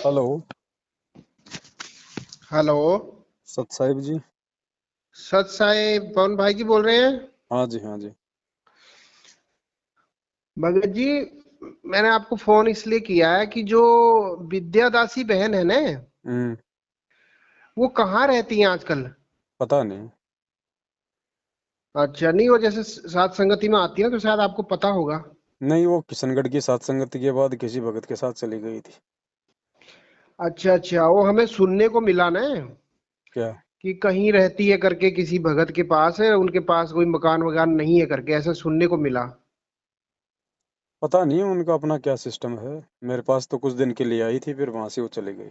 Hello. Hello. सत साहिब जी। सत साहेब पवन भाई जी बोल रहे हैं? हाँ जी, हाँ जी। भगत जी, मैंने आपको फोन इसलिए किया है कि जो विद्या दासी बहन है ना, हम्म। वो कहाँ रहती हैं आजकल? पता नहीं। अच्छा, नहीं वो जैसे सात संगति में आती है ना, तो शायद आपको पता होगा। नहीं, वो किशनगढ़ की सात संगति के बाद किसी भगत के साथ चली गई थी। अच्छा अच्छा, वो हमें सुनने को मिला ना क्या? कि कहीं रहती है करके, किसी भगत के पास है, उनके पास कोई मकान वकान नहीं है करके, ऐसा सुनने को मिला। पता नहीं उनका अपना क्या सिस्टम है। मेरे पास तो कुछ दिन के लिए आई थी, फिर वहां से वो चली गई।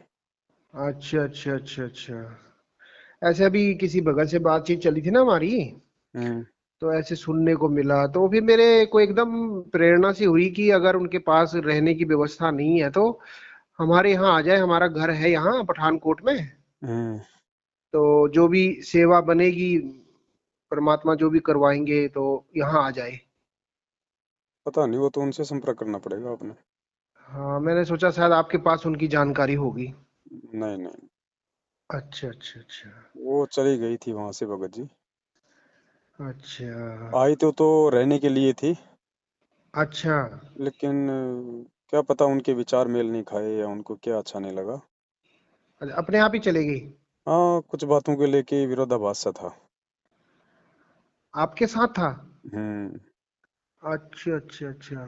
अच्छा अच्छा अच्छा अच्छा। ऐसे अभी किसी भगत से बातचीत चली थी ना हमारी, हम्म। तो ऐसे सुनने को मिला, तो फिर मेरे को एकदम प्रेरणा सी हुई कि अगर उनके पास रहने की व्यवस्था नहीं है तो हमारे यहाँ आ जाए। हमारा घर है यहाँ पठानकोट में, हम्म। तो जो भी सेवा बनेगी, परमात्मा जो भी करवाएंगे, तो यहाँ आ जाए। पता नहीं, वो तो उनसे संपर्क करना पड़ेगा अपने। हाँ, मैंने सोचा शायद आपके पास उनकी जानकारी होगी। नहीं नहीं। अच्छा अच्छा अच्छा। वो चली गई थी वहां से भगत जी। अच्छा आई तो रहने के लिए थी। अच्छा लेकिन क्या पता उनके विचार मेल नहीं खाए या उनको क्या अच्छा नहीं लगा। अच्छा, अपने आप ही चले गई? हाँ, कुछ बातों को लेके विरोधाभास सा था। आपके साथ था? हम्म। अच्छा अच्छा अच्छा।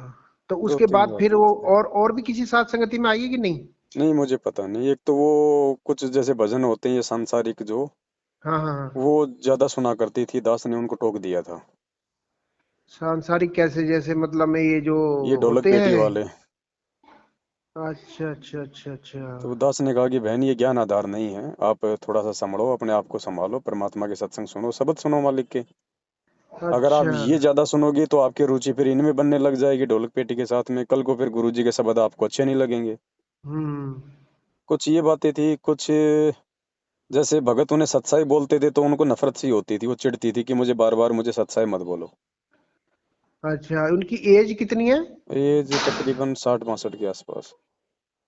तो दो उसके तीन बाद फिर बातें वो थी। और भी किसी साथ संगति में आई है कि नहीं? नहीं, मुझे पता नहीं। एक तो वो कुछ जैसे भजन होते हैं ये सांसारिक जो, हाँ हाँ हाँ। वो ज्यादा सुना करती थी। दास ने उनको टोक दिया था। सांसारिक कैसे, जैसे मतलब में ये जो ये ढोलक होते पेटी हैं? वाले। अच्छा अच्छा अच्छा अच्छा। तो दास ने कहा कि बहन ये ज्ञान आधार नहीं है, आप थोड़ा सा संभलो, अपने आप को संभालो, परमात्मा के सत्संग सुनो, शब्द सुनो मालिक के। अगर आप अच्छा। ये ज्यादा सुनोगे तो आपकी रुचि फिर इनमें बनने लग जाएगी, ढोलक पेटी के साथ में। कल को फिर गुरु जी के शब्द आपको अच्छे नहीं लगेंगे। हम्म। कुछ ये बातें थी। कुछ जैसे भगत उन्हें सत्साई बोलते थे तो उनको नफरत सी होती थी, वो चिढ़ती थी कि मुझे बार बार मुझे सत्साई मत बोलो। अच्छा, उनकी एज कितनी है? एज तकरीबन 60-62 के आसपास।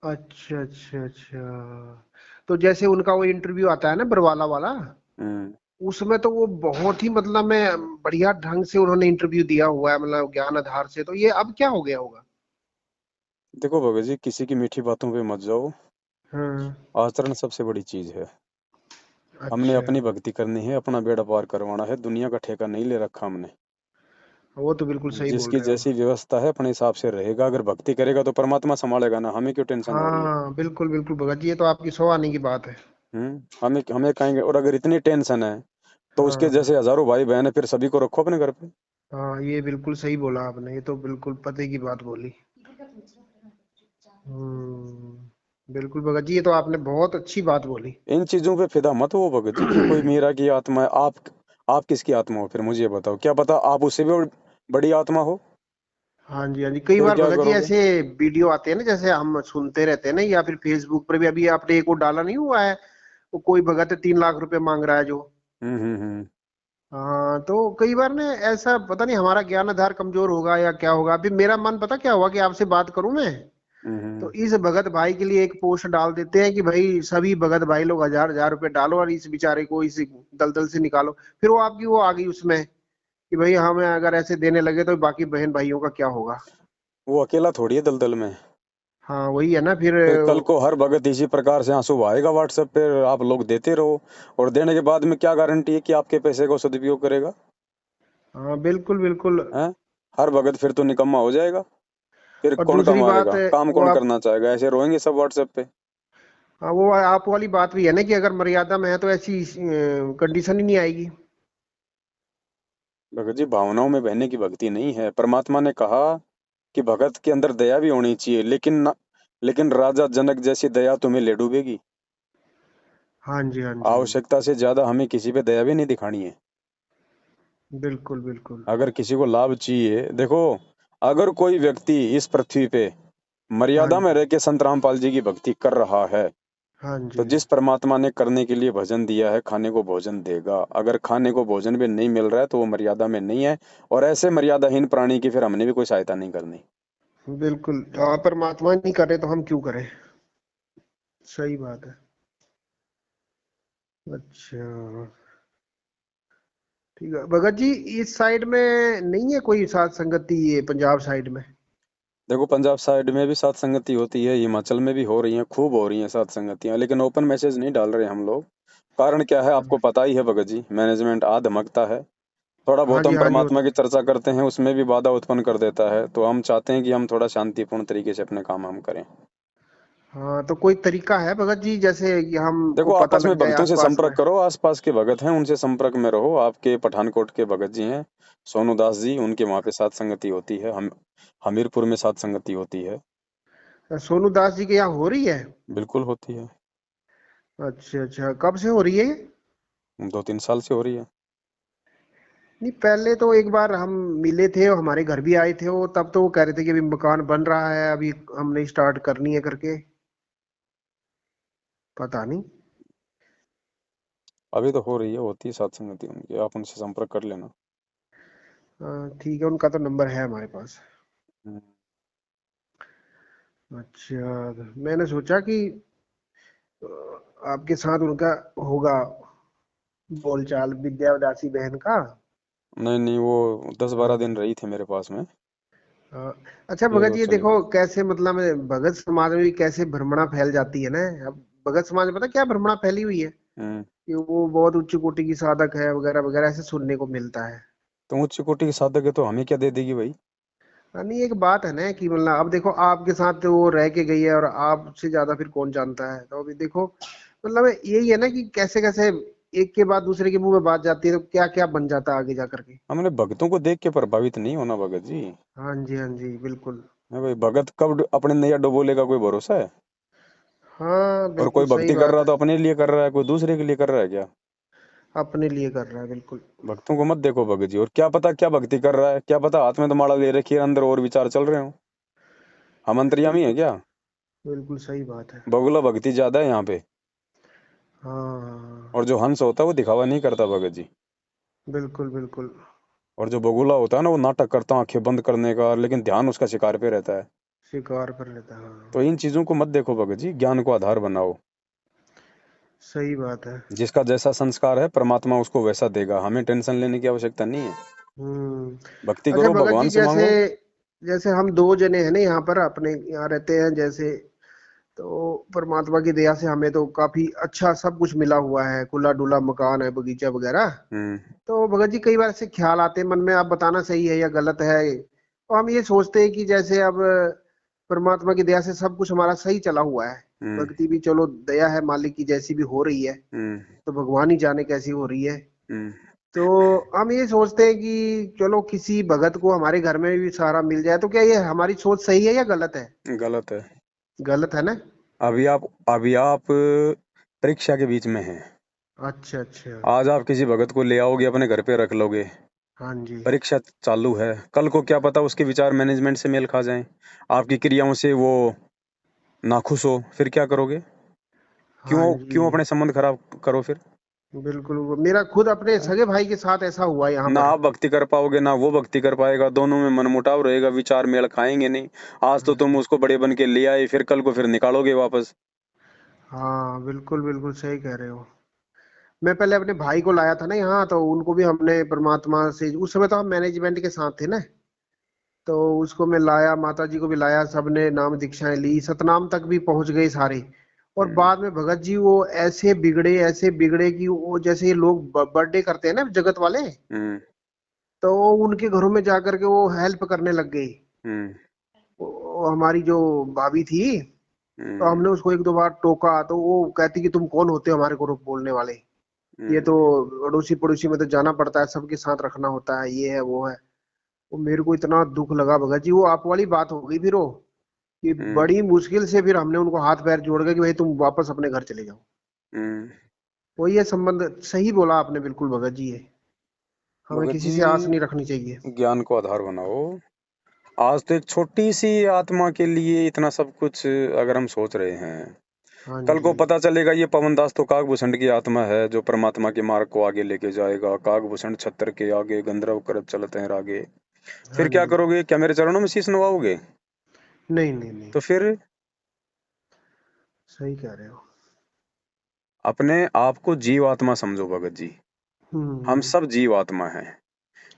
अच्छा अच्छा अच्छा। तो जैसे उनका वो इंटरव्यू आता है ना, बरवाला वाला, हम्म। उसमें तो वो बहुत ही मतलब में बढ़िया ढंग से उन्होंने इंटरव्यू दिया हुआ है, मतलब ज्ञान आधार से। तो ये अब क्या हो गया होगा? देखो भगत जी, किसी की मीठी बातों पे मत जाओ। हाँ। आचरण सबसे बड़ी चीज है। हमने अच्छा। अपनी भक्ति करनी है, अपना बेड़ा पार करवाना है, दुनिया का ठेका नहीं ले रखा हमने। वो तो बिल्कुल सही बोल जिसकी रहे हैं जैसी आप। व्यवस्था है अपने हिसाब से रहेगा। अगर भक्ति करेगा तो परमात्मा संभालेगा ना, हमें क्यों टेंशन हो रही है? हाँ बिल्कुल बिल्कुल भगत जी, ये तो आपकी सौ आने की बात है। हमें हमें कहेंगे। और अगर इतनी टेंशन है तो उसके हाँ जैसे हजारों भाई बहन है, फिर सभी को रखो अपने घर पे। हाँ, ये बिल्कुल सही बोला आपने, ये तो बिल्कुल पते की बात बोली। बिल्कुल भगत जी, ये तो आपने बहुत अच्छी बात बोली। इन चीजों पे फिदा मत हो भगत जी कि कोई मीरा की आत्मा है। आप किसकी आत्मा हो? फिर मुझे ये बताओ, क्या पता आप उससे भी बड़ी आत्मा हो। हाँ जी हाँ जी, कई फिर बार क्या भगत जी करोगे? ऐसे वीडियो आते हैं ना, जैसे हम सुनते रहते हैं ना, या फिर फेसबुक पर भी अभी आपने एक वो डाला नहीं हुआ है, वो कोई भगत 3 लाख रुपए मांग रहा है जो। हम्म। हाँ, तो कई बार ना ऐसा, पता नहीं हमारा ज्ञान आधार कमजोर होगा या क्या होगा। अभी मेरा मन पता क्या हुआ कि आपसे बात करूं मैं, तो हम्म। इस भगत भाई के लिए एक पोस्ट डाल देते हैं कि भाई सभी भगत भाई लोग 1,000 1,000 रुपए डालो और इस बेचारे को इस दलदल से निकालो। फिर वो आपकी वो आ गई उसमें कि भाई हमें अगर ऐसे देने लगे तो बाकी बहन भाइयों का क्या होगा। वो अकेला थोड़ी है दलदल में। हाँ वही है ना फिर। फिर कल को हर भगत इसी प्रकार से आंसू बहाएगा व्हाट्सएप पे, आप लोग देते रहो। और देने के बाद में क्या गारंटी है कि आपके पैसे को सदुपयोग करेगा? हाँ बिल्कुल बिल्कुल। हैं? हर भगत फिर तो निकम्मा हो जाएगा। फिर और कौन दूसरी बात कमाएगा? है, काम वो कौन आप, करना चाहेगा? ऐसे रोएंगे सब व्हाट्सएप पे। हाँ, वो आप वाली बात भी है ना कि अगर मर्यादा में है तो ऐसी कंडीशन ही नहीं आएगी। भगत जी, भावनाओं में बहने की भक्ति नहीं है। परमात्मा ने कहा कि भगत के अंदर दया भी होनी चाहिए, लेकिन राजा जनक जैसी दया तुम्हें ले डूबेगी। हाँ जी हाँ जी हाँ जी। आवश्यकता से ज्यादा हमें किसी पे दया भी नहीं दिखानी है। बिल्कुल बिल्कुल। अगर किसी को लाभ चाहिए, देखो, अगर कोई व्यक्ति इस पृथ्वी पे हाँ मर्यादा में जी रह के संत रामपाल जी की भक्ति कर रहा है, हाँ तो जी। जिस परमात्मा ने करने के लिए भजन दिया है, खाने को भोजन देगा। अगर खाने को भोजन भी नहीं मिल रहा है तो वो मर्यादा में नहीं है। और ऐसे मर्यादाहीन प्राणी की फिर हमने भी कोई सहायता नहीं करनी। बिल्कुल, हाँ, परमात्मा नहीं करे तो हम क्यों करें। सही बात है। अच्छा, ठीक है भगत जी। इस साइड में नहीं है कोई साथ संगति, ये पंजाब साइड में? देखो पंजाब साइड में भी सात संगति होती है, हिमाचल में भी हो रही हैं, खूब हो रही हैं सात संगतियां, लेकिन ओपन मैसेज नहीं डाल रहे हम लोग। कारण क्या है आपको पता ही है भगत जी, मैनेजमेंट आ धमकता है। थोड़ा हाँ बहुत जी, हम हाँ जी, वो परमात्मा तो की है। चर्चा करते हैं, उसमें भी बाधा उत्पन्न कर देता है, तो हम चाहते हैं कि हम थोड़ा शांतिपूर्ण तरीके से अपने काम हम करें। हाँ, तो कोई तरीका है भगत जी, जैसे कि हमको देखो पता आपस में लग जाए भक्तों से आसपास संपर्क में? करो, आसपास के भगत हैं उनसे संपर्क में रहो। आपके पठानकोट के भगत जी हैं सोनू दास जी, उनके वहाँ पे सात संगति होती है। हम हमीरपुर में सात संगति होती है। सोनू दास जी के यहाँ हो रही है? बिल्कुल होती है। अच्छा अच्छा, कब से हो रही है ये? 2-3 साल से हो रही है। नहीं, पहले तो एक बार हम मिले थे और हमारे घर भी आए थे वो, तब तो वो कह रहे थे कि अभी मकान बन रहा है, अभी हमने स्टार्ट करनी है करके। पता नहीं। अभी तो हो रही है, होती है सात संगति उनकी, आप उनसे संपर्क कर लेना। ठीक है, उनका तो नंबर है हमारे पास। हम्म। अच्छा, मैंने सोचा कि अ, आपके साथ उनका होगा बोलचाल, विद्या दासी बहन का। नहीं नहीं, वो 10-12 दिन हाँ। रही थी मेरे पास में, हाँ। अच्छा फिर भगत वो जी, ये चली देखो गई। कैसे मतलब भगत समाज में भी कैसे भ्रमणा फैल जाती है ना। अब भगत समाज में पता क्या भ्रमणा फैली हुई है, हम्म। कि वो बहुत उच्च कोटि की साधक है वगैरह वगैरह, ऐसे सुनने को मिलता है। तो उच्च कोटि के साधक है तो हमें क्या दे देगी भाई? नहीं, एक बात है ना कि मतलब अब देखो आपके साथ तो वो रह के गई है, और आपसे ज्यादा फिर कौन जानता है। तो अभी देखो मतलब यही है ना कि कैसे कैसे एक के बाद दूसरे के मुंह में बात जाती है, तो क्या क्या बन जाता है आगे जा करके। हमने भक्तों को देख के प्रभावित नहीं होना भगत जी। हाँ जी, हाँ जी, बिल्कुल। है भाई, भगत कब अपने नैया डुबोलेगा कोई भरोसा है? हाँ, और बिल्कुल कोई सही भक्ति कर बात रहा है। तो अपने लिए कर रहा है, कोई दूसरे के लिए कर रहा है क्या? अपने लिए कर रहा है, बिल्कुल। भक्तों को मत देखो भगत जी, और क्या पता क्या भक्ति कर रहा है, क्या पता हाथ में तो माला ले रखी है, अंदर और विचार चल रहे हो। हम अंतर्यामी है बिल्कुल, क्या? बिल्कुल सही बात है। बगुला भक्ति ज्यादा है यहाँ पे। हाँ, और जो हंस होता है वो दिखावा नहीं करता भगत जी। बिल्कुल बिल्कुल। और जो बगुला होता है ना, वो नाटक करता है आंखें बंद करने का, लेकिन ध्यान उसका शिकार पे रहता है। स्वीकार कर लेता है, हाँ। तो इन चीजों को मत देखो भगत जी, ज्ञान को आधार बनाओ। सही बात है। जिसका जैसा संस्कार है परमात्मा उसको वैसा देगा, हमें टेंशन लेने की आवश्यकता नहीं है। हम्म। भक्ति अच्छा करो, भगत भगवान जी, से जैसे मांगो। जैसे हम दो जने हैं ना यहाँ पर, अपने यहाँ रहते हैं जैसे, तो परमात्मा की दया से हमें तो काफी अच्छा सब कुछ मिला हुआ है, खुला डुला मकान है, बगीचा वगैरह। हम्म। तो भगत जी कई बार ऐसे ख्याल आते हैं मन में, आप बताना सही है या गलत है। तो हम ये सोचते हैं कि जैसे अब परमात्मा की दया से सब कुछ हमारा सही चला हुआ है, हम्म। भक्ति भी चलो दया है मालिक की जैसी भी हो रही है, हम्म। तो भगवान ही जाने कैसी हो रही है। हम्म। तो हम ये सोचते हैं कि चलो किसी भगत को हमारे घर में भी सहारा मिल जाए, तो क्या ये हमारी सोच सही है या गलत है? गलत है। गलत है ना? अभी आप परीक्षा के बीच में हैं। अच्छा अच्छा। आज आप किसी भगत को ले आओगे अपने घर पे रख लोगे, हाँ जी, परीक्षा चालू है, कल को क्या पता उसके विचार मैनेजमेंट से मेल खा जाएं, आपकी क्रियाओं से वो नाखुश हो, फिर क्या करोगे? हाँ क्यों जी, क्यों अपने संबंध खराब करो फिर? बिल्कुल। वो मेरा खुद अपने सगे भाई के साथ ऐसा हुआ यहाँ ना पर। आप भक्ति कर पाओगे ना वो भक्ति कर पाएगा, दोनों में मनमुटाव रहेगा, विचार मेल खाएंगे नहीं। आज तो तुम उसको बड़े बन के ले आए, फिर कल को फिर निकालोगे वापस। हाँ, बिल्कुल बिल्कुल सही कह रहे हो। मैं पहले अपने भाई को लाया था ना यहाँ, तो उनको भी हमने परमात्मा से, उस समय तो हम मैनेजमेंट के साथ थे ना, तो उसको मैं लाया, माता जी को भी लाया, सबने नाम दीक्षाएं ली, सतनाम तक भी पहुंच गए सारे। और हम्म। बाद में भगत जी वो ऐसे बिगड़े कि वो जैसे ये लोग बर्थडे करते हैं ना जगत वाले, हम्म। तो उनके घरों में जाकर के वो हेल्प करने लग गई। हम्म। वो हमारी जो भाभी थी, तो हम्म। हमने उसको एक दो बार टोका, तो वो कहती कि तुम कौन होते हो हमारे को बोलने वाले, ये हम्म। तो अड़ोसी पड़ोसी में तो जाना पड़ता है, सबके साथ रखना होता है, ये है वो है। वो मेरे को इतना दुख लगा भगत जी, वो आप वाली बात हो गई फिर वो, कि हम्म। बड़ी मुश्किल से फिर हमने उनको हाथ पैर जोड़ के कि भाई तुम वापस अपने घर चले जाओ। हम्म। वो ये संबंध सही बोला आपने, बिल्कुल भगत जी ये हमें भगत किसी जी, से आस नहीं रखनी चाहिए। ज्ञान को आधार बनाओ। आज तो एक छोटी सी आत्मा के लिए इतना सब कुछ अगर हम सोच रहे हैं, हाँ कल को जी, पता चलेगा ये पवनदास तो कागभूषण की आत्मा है जो परमात्मा के मार्ग को आगे लेके जाएगा। कागभूषण छत्र के आगे गंधर्व करत चलते हैं रागे। हाँ फिर क्या जी। करोगे? क्या मेरे चरणों में शीश नवाओगे? नहीं नहीं नहीं। तो फिर सही कह रहे हो। अपने आप को जीवात्मा समझो भगत जी, हम सब जीवात्मा हैं।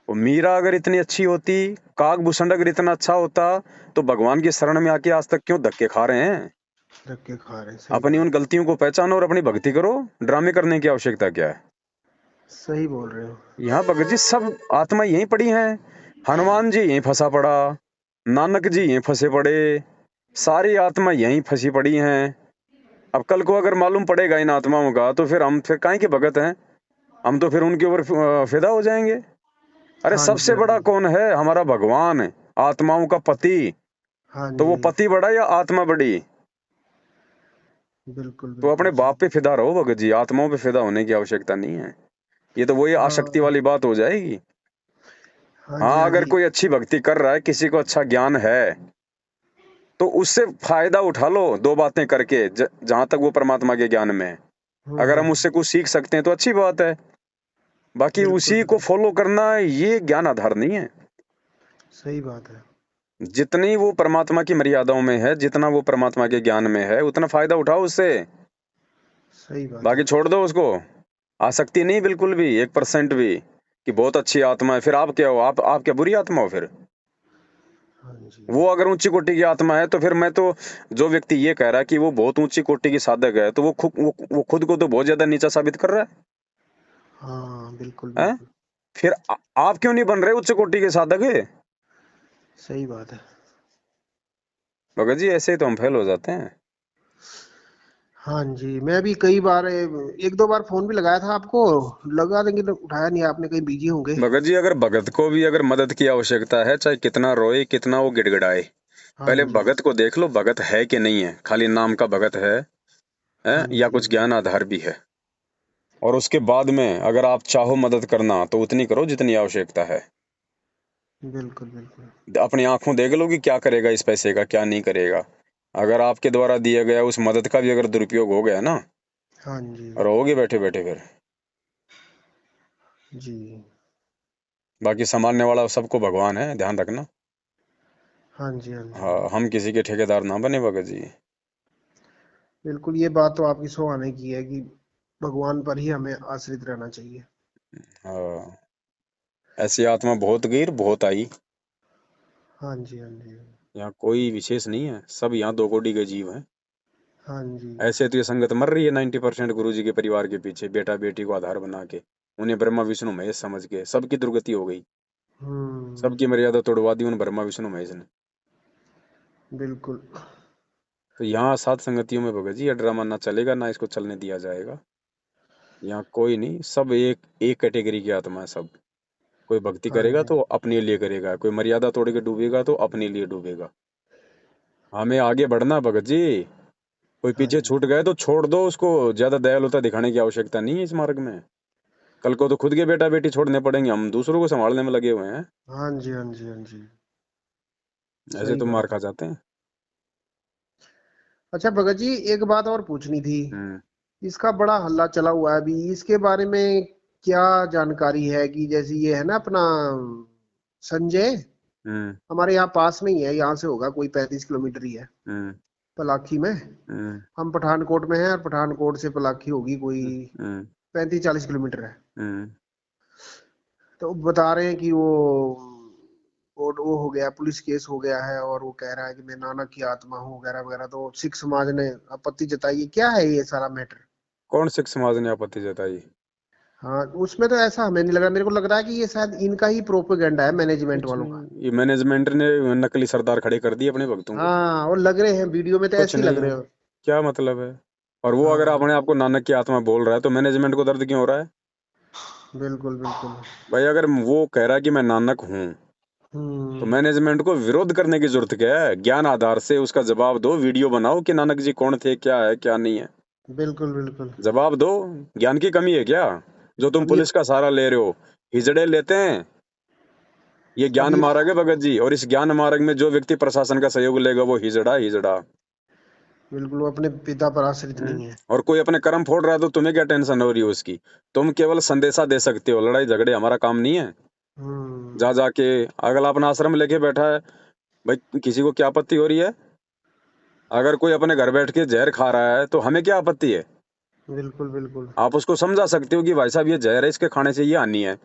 वो मीरा अगर इतनी अच्छी होती, काकभूषण अगर इतना अच्छा होता, तो भगवान की शरण में आके आज तक क्यों धक्के खा रहे हैं? धक्के खा रहे हैं, सही अपनी उन बात। गलतियों को पहचानो और अपनी भक्ति करो। ड्रामे करने की आवश्यकता क्या है? सही बोल रहे हो। यहाँ भगत जी सब आत्मा यहीं पड़ी हैं। हनुमान जी यहीं फंसा पड़ा, नानक जी यहीं फंसे पड़े, सारी आत्मा यहीं फंसी पड़ी हैं। अब कल को अगर मालूम पड़ेगा इन आत्माओं का, तो फिर हम फिर काहे के भगत हैं? हम तो फिर उनके ऊपर फिदा हो जाएंगे। अरे हाँ जी, सबसे हाँ बड़ा जी। कौन है? हमारा भगवान, आत्माओं का पति। हाँ तो वो जी, पति बड़ा या आत्मा बड़ी? बिल्कुल तो अपने बिल्कुल सही। बाप पे फिदा रहो भगत जी, आत्माओं पे फिदा होने की आवश्यकता नहीं है। ये तो वही आसक्ति हाँ। वाली बात हो जाएगी। हाँ जी, हाँ, हाँ अगर जी। कोई अच्छी भक्ति कर रहा है, किसी को अच्छा ज्ञान है, तो उससे फायदा उठा लो, दो बातें करके, जहां तक वो परमात्मा के ज्ञान में है। अगर हम उससे कुछ सीख सकते हैं तो अच्छी बात है। बाकी बिल्कुल उसी को बिल्कुल फॉलो करना, ये ज्ञान आधार नहीं है। सही बात है। जितनी वो परमात्मा की मर्यादाओं में है, जितना वो परमात्मा के ज्ञान में है, उतना फायदा उठाओ उससे। सही बात बाकी है। छोड़ दो उसको। आसक्ति नहीं बिल्कुल भी, 1% भी, कि बहुत अच्छी आत्मा है। फिर आप क्या हो? आप क्या बुरी आत्मा हो फिर? हाँ जी। वो अगर ऊंची कोटि की आत्मा है, तो फिर मैं तो, जो व्यक्ति ये कह रहा है कि वो बहुत ऊंची कोटि की साधक है, तो वो खुद को तो बहुत ज्यादा नीचा साबित कर रहा हाँ, बिल्कुल है। बिल्कुल फिर आप क्यों नहीं बन रहे उच्च कोटि के साधक? सही बात है। भगत जी ऐसे ही तो हम फेल हो जाते हैं। हाँ जी, मैं भी कई बार एक दो बार फोन भी लगाया था आपको, लगा देंगे तो उठाया नहीं आपने, कहीं बिजी होंगे। भगत जी अगर भगत को भी अगर मदद की आवश्यकता है, चाहे कितना रोए, कितना वो गिड़गिड़ाए, हाँ पहले जी। भगत को देख लो, भगत है कि नहीं है, खाली नाम का भगत है हाँ या जी, हाँ कुछ जी। ज्ञान आधार भी है। और उसके बाद में अगर आप चाहो मदद करना, तो उतनी करो जितनी आवश्यकता है। बिल्कुल बिल्कुल। अपनी आंखों देख लो कि क्या करेगा इस पैसे का, क्या नहीं करेगा। अगर आपके द्वारा दिया गया उस मदद का भी अगर दुरुपयोग हो गया ना, हाँ जी। रहोगे बैठे बैठे फिर। जी। बाकी संभालने वाला सबको भगवान है, ध्यान रखना। हाँ जी, हाँ जी। हाँ, हम किसी के ठेकेदार ना बने भगत जी। बिल्कुल, ये बात तो आपकी सौ आने की है कि भगवान पर ही हमें आश्रित रहना चाहिए। हाँ, ऐसी आत्मा बहुत गई और बहुत आई। हाँ जी, हाँ जी। यहाँ कोई विशेष नहीं है, सब यहाँ दो कोटि के जीव हैं। हाँ जी। ऐसे तो ये संगत मर रही है 90% गुरु जी के परिवार के पीछे, बेटा बेटी को आधार बना के, उन्हें ब्रह्मा विष्णु महेश समझ के सबकी दुर्गति हो गई। हम्म। सबकी मर्यादा तोड़वा दी उन ब्रह्मा विष्णु महेश ने। बिल्कुल। तो यहाँ सात संगतियों में भगत जी ये ड्रामा ना चलेगा, ना इसको चलने दिया जाएगा। यहाँ कोई नहीं, सब एक एक कैटेगरी की आत्मा है सब। कोई भक्ति हाँ करेगा जी। तो अपने लिए करेगा, कोई मर्यादा तोड़ के डूबेगा तो अपने लिए डूबेगा। हमें आगे बढ़ना भगत जी। कोई हाँ पीछे जी। छूट गए तो छोड़ दो उसको, ज्यादा दयालुता दिखाने की आवश्यकता नहीं है इस मार्ग में। कल को तो खुद के बेटा बेटी छोड़ने पड़ेंगे, हम दूसरों को संभालने में लगे हुए हैं। हाँ जी, हाँ जी। हाँ जी। ऐसे सही तो मार बात खा है। जाते हैं। अच्छा भगत जी, एक बात और पूछनी थी। हम्म। इसका बड़ा हल्ला चला हुआ है अभी, इसके बारे में क्या जानकारी है? कि जैसे ये है ना अपना संजय, हम्म। हमारे यहाँ पास में ही है, यहाँ से होगा कोई 35 किलोमीटर ही है, हम्म। पलाखी में। हम्म। हम पठानकोट में हैं, और पठानकोट से पलाखी होगी कोई हम्म। 35-40 किलोमीटर है। हम्म। तो बता रहे हैं कि वो हो गया, पुलिस केस हो गया है, और वो कह रहा है कि मैं नानक की आत्मा हूँ वगैरह वगैरह। तो सिख समाज ने आपत्ति जताई है। क्या है ये सारा मैटर? कौन सिख समाज ने आपत्ति जताई? हाँ, उसमें तो ऐसा हमें नहीं लग रहा, मेरे को लग रहा है कि ये शायद इनका ही प्रोपेगेंडा है, मैनेजमेंट कुछ वालों का। नहीं, ये मैनेजमेंट ने नकली सरदार खड़े कर दिए अपने भक्तों को। हाँ, और लग रहे हैं वीडियो में तो कुछ ऐसे ही लग नहीं है, रहे हो। क्या मतलब है? और वो अगर हाँ, अपने आप को नानक की आत्मा बोल रहा है, तो मैनेजमेंट को दर्द क्यों हो रहा है? बिल्कुल बिल्कुल। भाई अगर वो कह रहा है कि मैं नानक हूँ, तो हम्म। मैनेजमेंट को विरोध करने की जरूरत क्या है? ज्ञान आधार से उसका जवाब दो, वीडियो बनाओ कि नानक जी कौन थे, क्या है क्या नहीं है, बिल्कुल बिल्कुल। जवाब दो। ज्ञान की कमी है क्या, जो तुम अब ये पुलिस का सहारा ले रहे हो? हिजड़े लेते हैं। ये अब ज्ञान ये मार्ग है भगत जी, और इस ज्ञान मार्ग में जो व्यक्ति प्रशासन का सहयोग लेगा, वो हिजड़ा हिजड़ा बिल्कुल, वो अपने पिता पर आश्रित है। नहीं है। और कोई अपने कर्म फोड़ रहा है, तो तुम्हें क्या टेंशन हो रही है उसकी? तुम केवल संदेशा दे सकते हो, लड़ाई झगड़े हमारा काम नहीं है। जा हम्म। जाके अगला अपना आश्रम लेके बैठा है, भाई किसी को क्या आपत्ति हो रही है? अगर कोई अपने घर बैठ के जहर खा रहा है तो हमें क्या आपत्ति है? बिल्कुल बिल्कुल। आप उसको समझा सकते हो कि भाई साहब ये जहर है, इसके खाने से ये हानि है।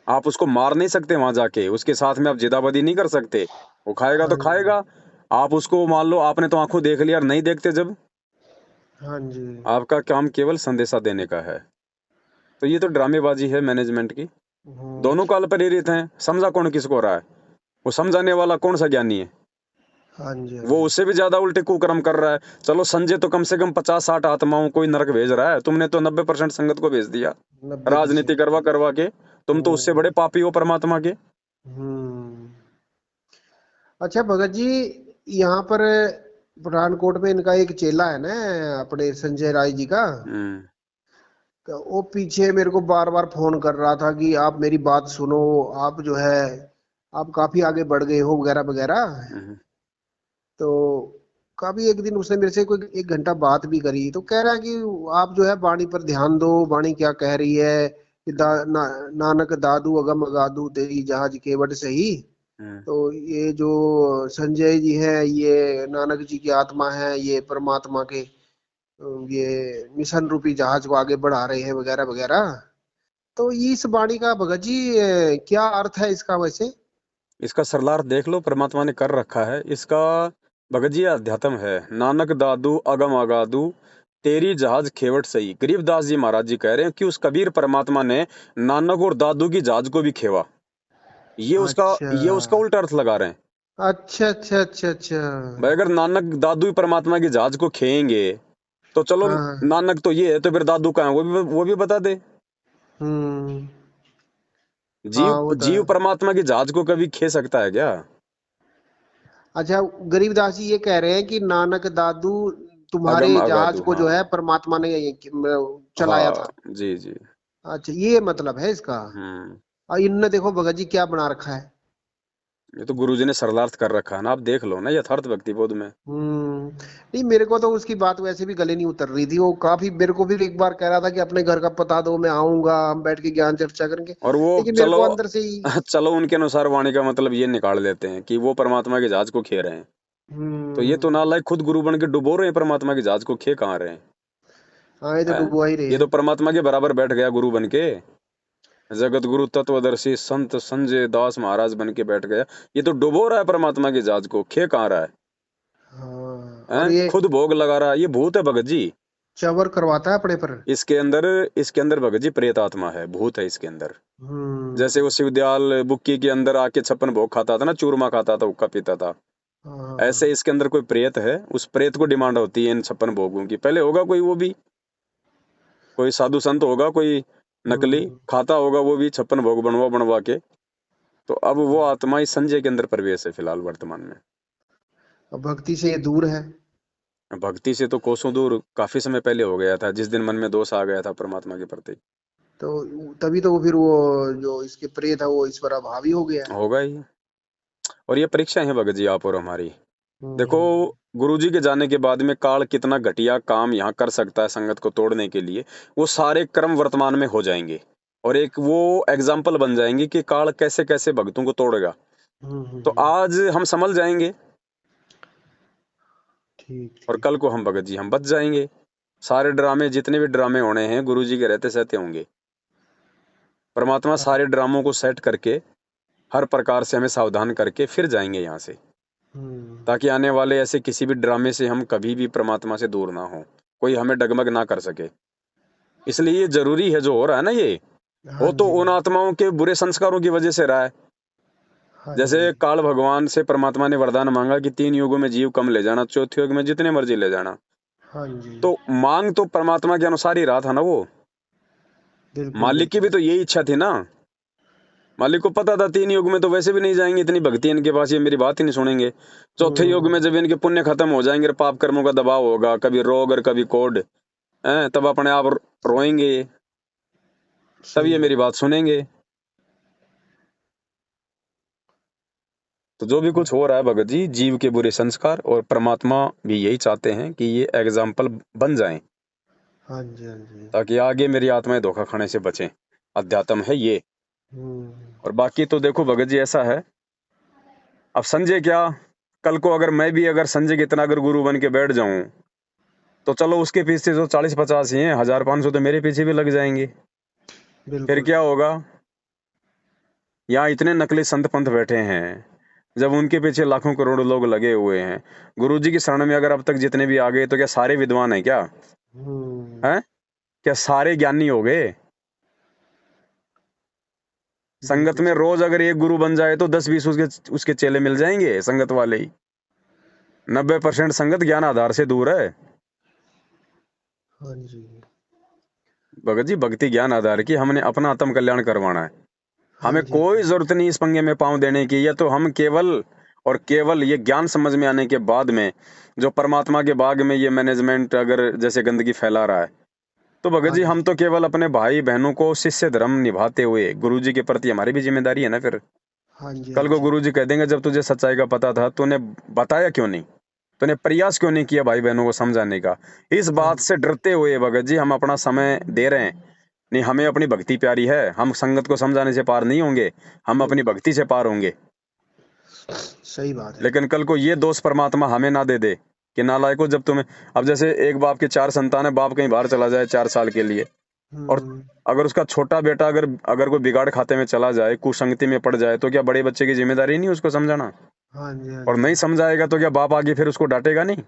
आप उसको मार नहीं सकते वहां जाके, उसके साथ में आप जिदाबदी नहीं कर सकते। वो खाएगा हाँ तो जी। खाएगा। आप उसको मान लो आपने तो आंखों देख लिया और नहीं देखते जब, हाँ जी। आपका काम केवल संदेशा देने का है। तो ये तो ड्रामेबाजी है मैनेजमेंट की। हम्म। दोनों काल प्रेरित हैं, समझा कौन किसको रहा है? वो समझाने वाला कौन सा ज्ञानी है? हाँ जी। हाँ वो जी। उससे भी ज्यादा उल्टे कुकर्म कर रहा है। चलो संजय तो कम से कम 50-60 आत्माओं को ही नरक भेज रहा है, तुमने तो 90% संगत को भेज दिया 90%। राजनीति करवा करवा के। तुम तो उससे हम्म। बड़े पापी हो परमात्मा के। हम्म। अच्छा भगत जी, यहाँ पर पठानकोट में इनका एक चेला है ना, अपने संजय राय जी का। हम्म। तो वो पीछे मेरे को बार बार फोन कर रहा था कि आप मेरी बात सुनो, आप जो है आप काफी आगे बढ़ गए हो वगैरह वगैरह। हम्म। तो काफी एक दिन उसने मेरे से कोई 1 घंटा बात भी करी, तो कह रहा है कि आप जो है वाणी पर ध्यान दो, वाणी क्या कह रही है कि नानक दादू अगम अगादू तेरी जहाज केवट सही। हम्म। तो ये जो संजय जी है, ये नानक जी की आत्मा है, ये परमात्मा के ये मिशन रूपी जहाज को आगे बढ़ा रहे हैं वगैरह वगैरह। तो इस वाणी का भगत जी क्या अर्थ है इसका वैसे? इसका सरलार देख लो, परमात्मा ने कर रखा है इसका। भगत जी अध्यात्म है। नानक दादू अगम अगादू तेरी जहाज खेवट सही। गरीबदास जी महाराज जी कह रहे हैं कि उस कबीर परमात्मा ने नानक और दादू की जहाज को भी खेवा। अच्छा ये उसका उल्टा अर्थ लगा रहे हैं। अच्छा अच्छा अच्छा अच्छा। भाई अगर नानक दादू ही परमात्मा की जहाज को खेएंगे तो चलो, हाँ। नानक तो ये है तो फिर दादू कहाँ है वो भी बता दे। हम्म। हाँ जीव वो तो जीव है। परमात्मा की जहाज को कभी खे सकता है क्या? अच्छा, गरीबदास जी ये कह रहे हैं कि नानक दादू तुम्हारे अगम जहाज अगाधु, को हाँ। जो है परमात्मा ने चलाया हाँ था। जी जी। अच्छा, ये मतलब है इसका। हम्म। और इनने देखो भगत जी क्या बना रखा है। ये तो गुरुजी ने सरलार्थ कर रखा है ना, आप देख लो ना यथार्थ भक्ति बोध में। नहीं, मेरे को तो उसकी बात वैसे भी गले नहीं उतर रही थी। वो काफी मेरे को भी एक बार कह रहा था कि अपने घर का पता दो, मैं आऊंगा, हम बैठ के ज्ञान चर्चा करेंगे। और वो लेकिन मेरे चलो को अंदर से ही। चलो उनके अनुसार वाणी का मतलब ये निकाल लेते हैं कि वो परमात्मा के जहाज को खे रहे हैं। तो ये तो हम्म। नालायक खुद गुरु बन के डुबो रहे हैं परमात्मा के जहाज को, खे कहाँ रहे हैं? हाँ, ये तो हैं? डुबवा ही रहे ये तो हैं। परमात्मा के बराबर बैठ गया गुरु बन के। जगत गुरु तत्वदर्शी संत संजय दास महाराज बन के बैठ गया। ये तो डुबो रहा है परमात्मा के जहाज को, खे कहाँ रहा है? हाँ, और हैं? ये खुद भोग लगा रहा है। ये भूत है भगत जी। चवर करवाता है अपने पर। इसके अंदर इसके अंदर भगत जी प्रेत आत्मा है, भूत है इसके अंदर। जैसे वो हम्म। शिवदयाल बुक्की के अंदर आके 56 भोग खाता था ना, चूरमा खाता था, हुक्का पीता था। ऐसे हाँ। इसके अंदर कोई प्रेत है, उस प्रेत को डिमांड होती है इन 56 भोगों की। पहले होगा कोई, वो भी कोई साधु संत होगा, कोई नकली हम्म। खाता होगा, वो भी 56 भोग बनवा बनवा के। तो अब वो आत्मा इस संजय के अंदर प्रवेश है फिलहाल वर्तमान में। अब भक्ति से ये दूर है। भक्ति से तो कोसों दूर काफी समय पहले हो गया था, जिस दिन मन में दोष आ गया था परमात्मा के प्रति। तो तभी तो वो फिर वो जो इसके प्रेत है वो इस पर अभावी हो गया है। होगा ही। और ये परीक्षा है भगत जी आप और हमारी। देखो, हम्म। गुरुजी के जाने के बाद में काल कितना घटिया काम यहाँ कर सकता है संगत को तोड़ने के लिए, वो सारे कर्म वर्तमान में हो जाएंगे। और एक वो एग्जाम्पल बन जाएंगे कि काल कैसे कैसे भक्तों को तोड़ेगा। तो हम्म। आज हम संभल जाएंगे ठीक और ठीक। कल को हम भगत जी हम बच जाएंगे। सारे ड्रामे, जितने भी ड्रामे होने हैं, गुरुजी के रहते सहते होंगे। परमात्मा हाँ। सारे ड्रामों को सेट करके हर प्रकार से हमें सावधान करके फिर जाएंगे यहाँ से, हम्म। ताकि आने वाले ऐसे किसी भी ड्रामे से हम कभी भी परमात्मा से दूर ना हो, कोई हमें डगमग ना कर सके। इसलिए ये जरूरी है जो हो रहा है ना ये, हाँ वो तो जी। उन आत्माओं के बुरे संस्कारों की वजह से रहा है। हाँ जैसे जी। काल भगवान से परमात्मा ने वरदान मांगा कि 3 युगों में जीव कम ले जाना, चौथे युग में जितने मर्जी ले जाना। हाँ जी। तो मांग तो परमात्मा के अनुसार ही रहा था ना वो। बिल्कुल मालिक की भी बिल्कुल। तो यही इच्छा थी ना। मालिक को पता था 3 युग में तो वैसे भी नहीं जाएंगे, इतनी भक्ति है इनके पास, ये मेरी बात ही नहीं सुनेंगे। चौथे युग में हम्म। जब इनके पुण्य खत्म हो जाएंगे और पाप कर्मों का दबाव होगा, कभी रोग और कभी कोढ़, तब अपने आप रोएंगे, तब सही ये मेरी बात। बात सुनेंगे। तो जो भी हाँ। कुछ हो रहा है भगत जी, जीव के बुरे संस्कार, और परमात्मा भी यही चाहते हैं कि ये एग्जाम्पल बन जाएं, हाँ जी। हाँ जी। ताकि आगे मेरी आत्माएं धोखा खाने से बचें। अध्यात्म है ये। हम्म। और बाकी तो देखो भगत जी ऐसा है, अब संजय क्या, कल को अगर मैं भी अगर संजय की इतना अगर गुरु बन के बैठ जाऊं, तो चलो उसके पीछे जो 40-50 ही हैं, 1000-500 तो मेरे पीछे भी लग जाएंगे। फिर बिल्कुल। क्या होगा? यहाँ इतने नकली संत पंथ बैठे हैं, जब उनके पीछे लाखों करोड़ों लोग लगे हुए हैं। गुरुजी की शरण में अगर अब तक जितने भी आ गए, तो क्या सारे विद्वान हैं क्या? हैं? क्या सारे ज्ञानी हो गए? संगत बिल्कुल में सही। रोज अगर एक गुरु बन जाए तो 10-20 उसके चेले मिल जाएंगे संगत वाले ही। 90% संगत ज्ञान आधार से दूर है। हाँ जी। भगत जी, भक्ति ज्ञान आधार की, हमने अपना आत्म कल्याण करवाना है। हाँ हमें जी। कोई जरूरत नहीं इस पंगे में पांव देने की। या तो हम केवल और केवल ये ज्ञान समझ में आने के बाद में, जो परमात्मा के बाग में ये मैनेजमेंट अगर जैसे गंदगी फैला रहा है, तो भगत हाँ जी जी। हम तो केवल अपने भाई बहनों को शिष्य धर्म निभाते हुए, गुरुजी के प्रति हमारी भी जिम्मेदारी है ना। फिर हाँ जी। हाँ कल को जी। गुरुजी कह देंगे, जब तुझे सच्चाई का पता था, तूने बताया क्यों नहीं? तूने प्रयास क्यों नहीं किया भाई बहनों को समझाने का? इस हाँ बात से जी। डरते हुए भगत जी हम अपना समय दे रहे हैं। नहीं, हमें अपनी भक्ति प्यारी है। हम संगत को समझाने से पार नहीं होंगे, हम अपनी बिल्कुल भक्ति से पार होंगे। सही बात है। लेकिन कल को ये दोष परमात्मा हमें ना दे दे कि नालायको, जब तुम्हें, अब जैसे एक बाप के 4 संतान है, बाप कहीं बाहर चला जाए 4 साल के लिए, और हम्म। अगर उसका छोटा बेटा अगर अगर कोई बिगाड़ खाते में चला जाए, कुसंगति में पड़ जाए, तो क्या बड़े बच्चे की जिम्मेदारी नहीं उसको समझाना? हाँ जी। हाँ और जी। नहीं समझाएगा तो क्या बाप आगे फिर उसको डांटेगा नहीं?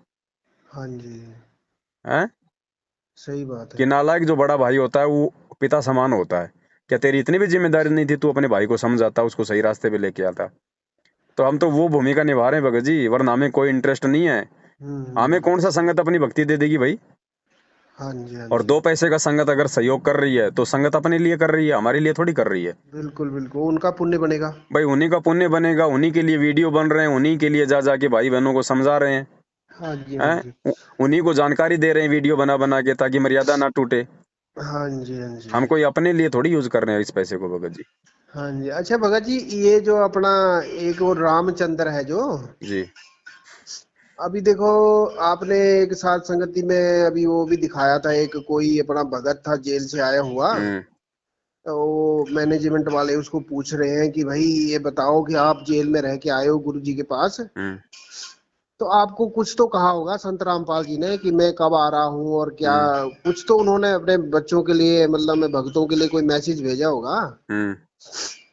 हाँ जी। है सही बात कि है। नालायक जो बड़ा भाई होता है वो पिता समान होता है। क्या तेरी इतनी भी जिम्मेदारी नहीं थी? तू अपने भाई को समझाता, उसको सही रास्ते पे लेके आता। तो हम तो वो भूमिका निभा रहे हैं भगत जी, वरना हमें कोई इंटरेस्ट नहीं है। हमें कौन सा संगत अपनी भक्ति दे देगी भाई? हाँ जी। हाँ और जी। 2 पैसे का संगत अगर सहयोग कर रही है, तो संगत अपने लिए कर रही है, हमारे लिए थोड़ी कर रही है। बिल्कुल बिल्कुल उनका पुण्य बनेगा। भाई उन्हीं का पुण्य बनेगा, उन्हीं के लिए वीडियो बन रहे हैं, उन्हीं के लिए जा जाके भाई बहनों को समझा रहे हैं। हाँ जी। हाँ जी। हैं? उन्हीं को जानकारी दे रहे हैं वीडियो बना बना के, ताकि मर्यादा ना टूटे। हाँ जी। हाँ जी। हम कोई अपने लिए थोड़ी यूज कर रहे हैं इस पैसे को भगत जी। हाँ जी। अच्छा भगत जी, ये जो अपना एक वो रामचंद्र है जो, जी। अभी देखो, आपने एक साथ संगति में अभी वो भी दिखाया था, एक कोई अपना भगत था जेल से आया हुआ। हम्म। तो वो मैनेजमेंट वाले उसको पूछ रहे हैं कि भाई ये बताओ कि आप जेल में रह के आए हो गुरु जी के पास, हम्म। तो आपको कुछ तो कहा होगा संत रामपाल जी ने कि मैं कब आ रहा हूँ और क्या, हम्म। कुछ तो उन्होंने अपने बच्चों के लिए, मतलब मैं भक्तों के लिए कोई मैसेज भेजा होगा। हम्म।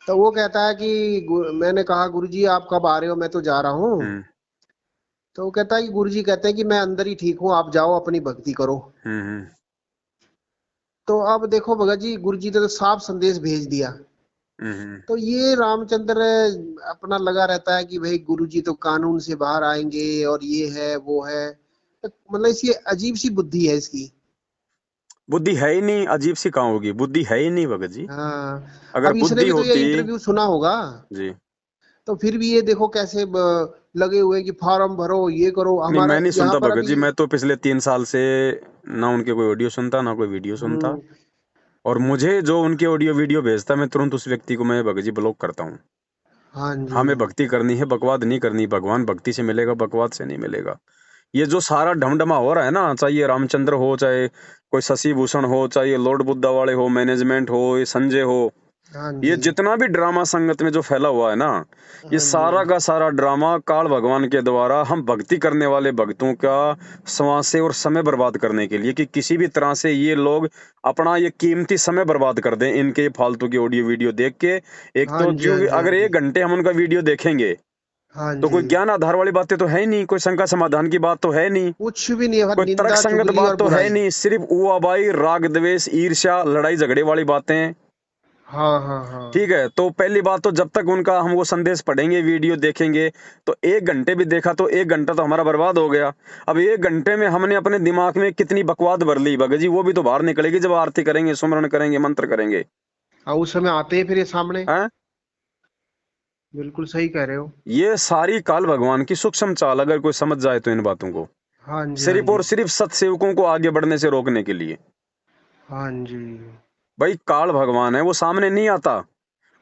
तो वो कहता है कि मैंने कहा गुरु जी आप कब आ रहे हो, मैं तो जा रहा हूँ। हम्म। तो वो कहता है कि गुरु जी कहते हैं कि मैं अंदर ही ठीक हूँ, आप जाओ अपनी भक्ति करो। हम्म। तो अब देखो भगत जी, गुरु जी ने तो साफ संदेश भेज दिया। हम्म। तो ये रामचंद्र अपना लगा रहता है कि भाई गुरु जी तो कानून से बाहर आएंगे और ये है वो है, तो मतलब इसकी अजीब सी बुद्धि है इसकी। बुद्धि है ही नहीं, अजीब सी कहाँ होगी? बुद्धि है ही नहीं भगत जी। हाँ। अगर अब इसने बुद्धि भी तो ये होती। इंटरव्यू सुना होगा, जी। तो फिर भी ये देखो कैसे लगे हुए कि फॉर्म भरो ये करो नहीं, हमारा मैं नहीं यहाँ सुनता पर भगत अभी। जी। मैं तो पिछले 3 साल से ना उनके कोई ऑडियो सुनता, ना कोई वीडियो सुनता। हम्म। और मुझे जो उनके ऑडियो वीडियो भेजता, मैं तुरंत उस व्यक्ति को मैं भगत जी ब्लॉक करता हूँ। हाँ जी। हमें भक्ति करनी है, बकवाद नहीं करनी। भगवान भक्ति से मिलेगा, बकवाद से नहीं मिलेगा। ये जो सारा ढमढमा हो रहा है ना, चाहे ये रामचंद्र हो, चाहे कोई शशि भूषण हो, चाहे ये लॉर्ड बुद्धा वाले हो, मैनेजमेंट हो, ये संजय हो, हाँ ये जी। जितना भी ड्रामा संगत में जो फैला हुआ है ना, ये हाँ जी। सारा का सारा ड्रामा काल भगवान के द्वारा हम भक्ति करने वाले भक्तों का श्वासें और समय बर्बाद करने के लिए, कि किसी भी तरह से ये लोग अपना ये कीमती समय बर्बाद कर दें इनके ये फालतू की ऑडियो वीडियो देख के। एक हाँ तो जी। हाँ जो जी। हाँ अगर जी। 1 घंटे हम उनका वीडियो देखेंगे, हाँ तो जी। कोई ज्ञान आधार वाली बातें तो है नहीं, कोई शंका समाधान की बात तो है नहीं, कुछ भी नहीं है, बस कोई तर्क निंदा संगत चुगली और बात तो है बुराई। नहीं, सिर्फ ऊआबाई, राग द्वेष, ईर्ष्या, लड़ाई झगड़े वाली बातें। हाँ हाँ हाँ। ठीक है, तो पहली बात तो जब तक उनका हम वो संदेश पढ़ेंगे, वीडियो देखेंगे, तो 1 घंटे भी देखा तो 1 घंटा तो हमारा बर्बाद हो गया। अब 1 घंटे में हमने अपने दिमाग में कितनी बकवाद भर ली भगत जी, वो भी तो बाहर निकलेगी जब आरती करेंगे, सुमरन करेंगे, मंत्र करेंगे। हाँ, उस समय आते हैं फिर ये सामने। हैं? बिल्कुल सही कह रहे हो। ये सारी काल भगवान की सूक्ष्म चाल, अगर कोई समझ जाए तो इन बातों को, हाँ जी। हाँ सिर्फ जी। और सिर्फ सत्सेवकों को आगे बढ़ने से रोकने के लिए। हाँ जी। भाई काल भगवान है, वो सामने नहीं आता,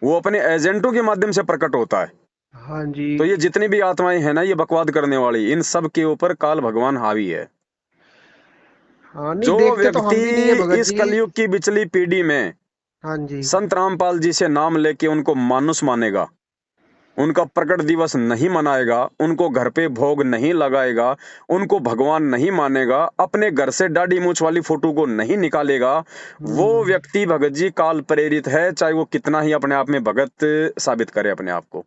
वो अपने एजेंटों के माध्यम से प्रकट होता है। हाँ जी। तो ये जितनी भी आत्माएं हैं ना, ये बकवाद करने वाली, इन सब के ऊपर काल भगवान हावी है। हाँ, नहीं जो देखते तो व्यक्ति हम भी नहीं है भगत इस जी। कलयुग की बिचली पीढ़ी में हाँ जी। संत रामपाल जी से नाम लेके उनको मानुस मानेगा, उनका प्रकट दिवस नहीं मनाएगा, उनको घर पे भोग नहीं लगाएगा, उनको भगवान नहीं मानेगा, अपने घर से दाढ़ी मूंछ वाली फोटो को नहीं निकालेगा, वो व्यक्ति भगत जी काल प्रेरित है, चाहे वो कितना ही अपने आप में भगत साबित करे अपने आप को।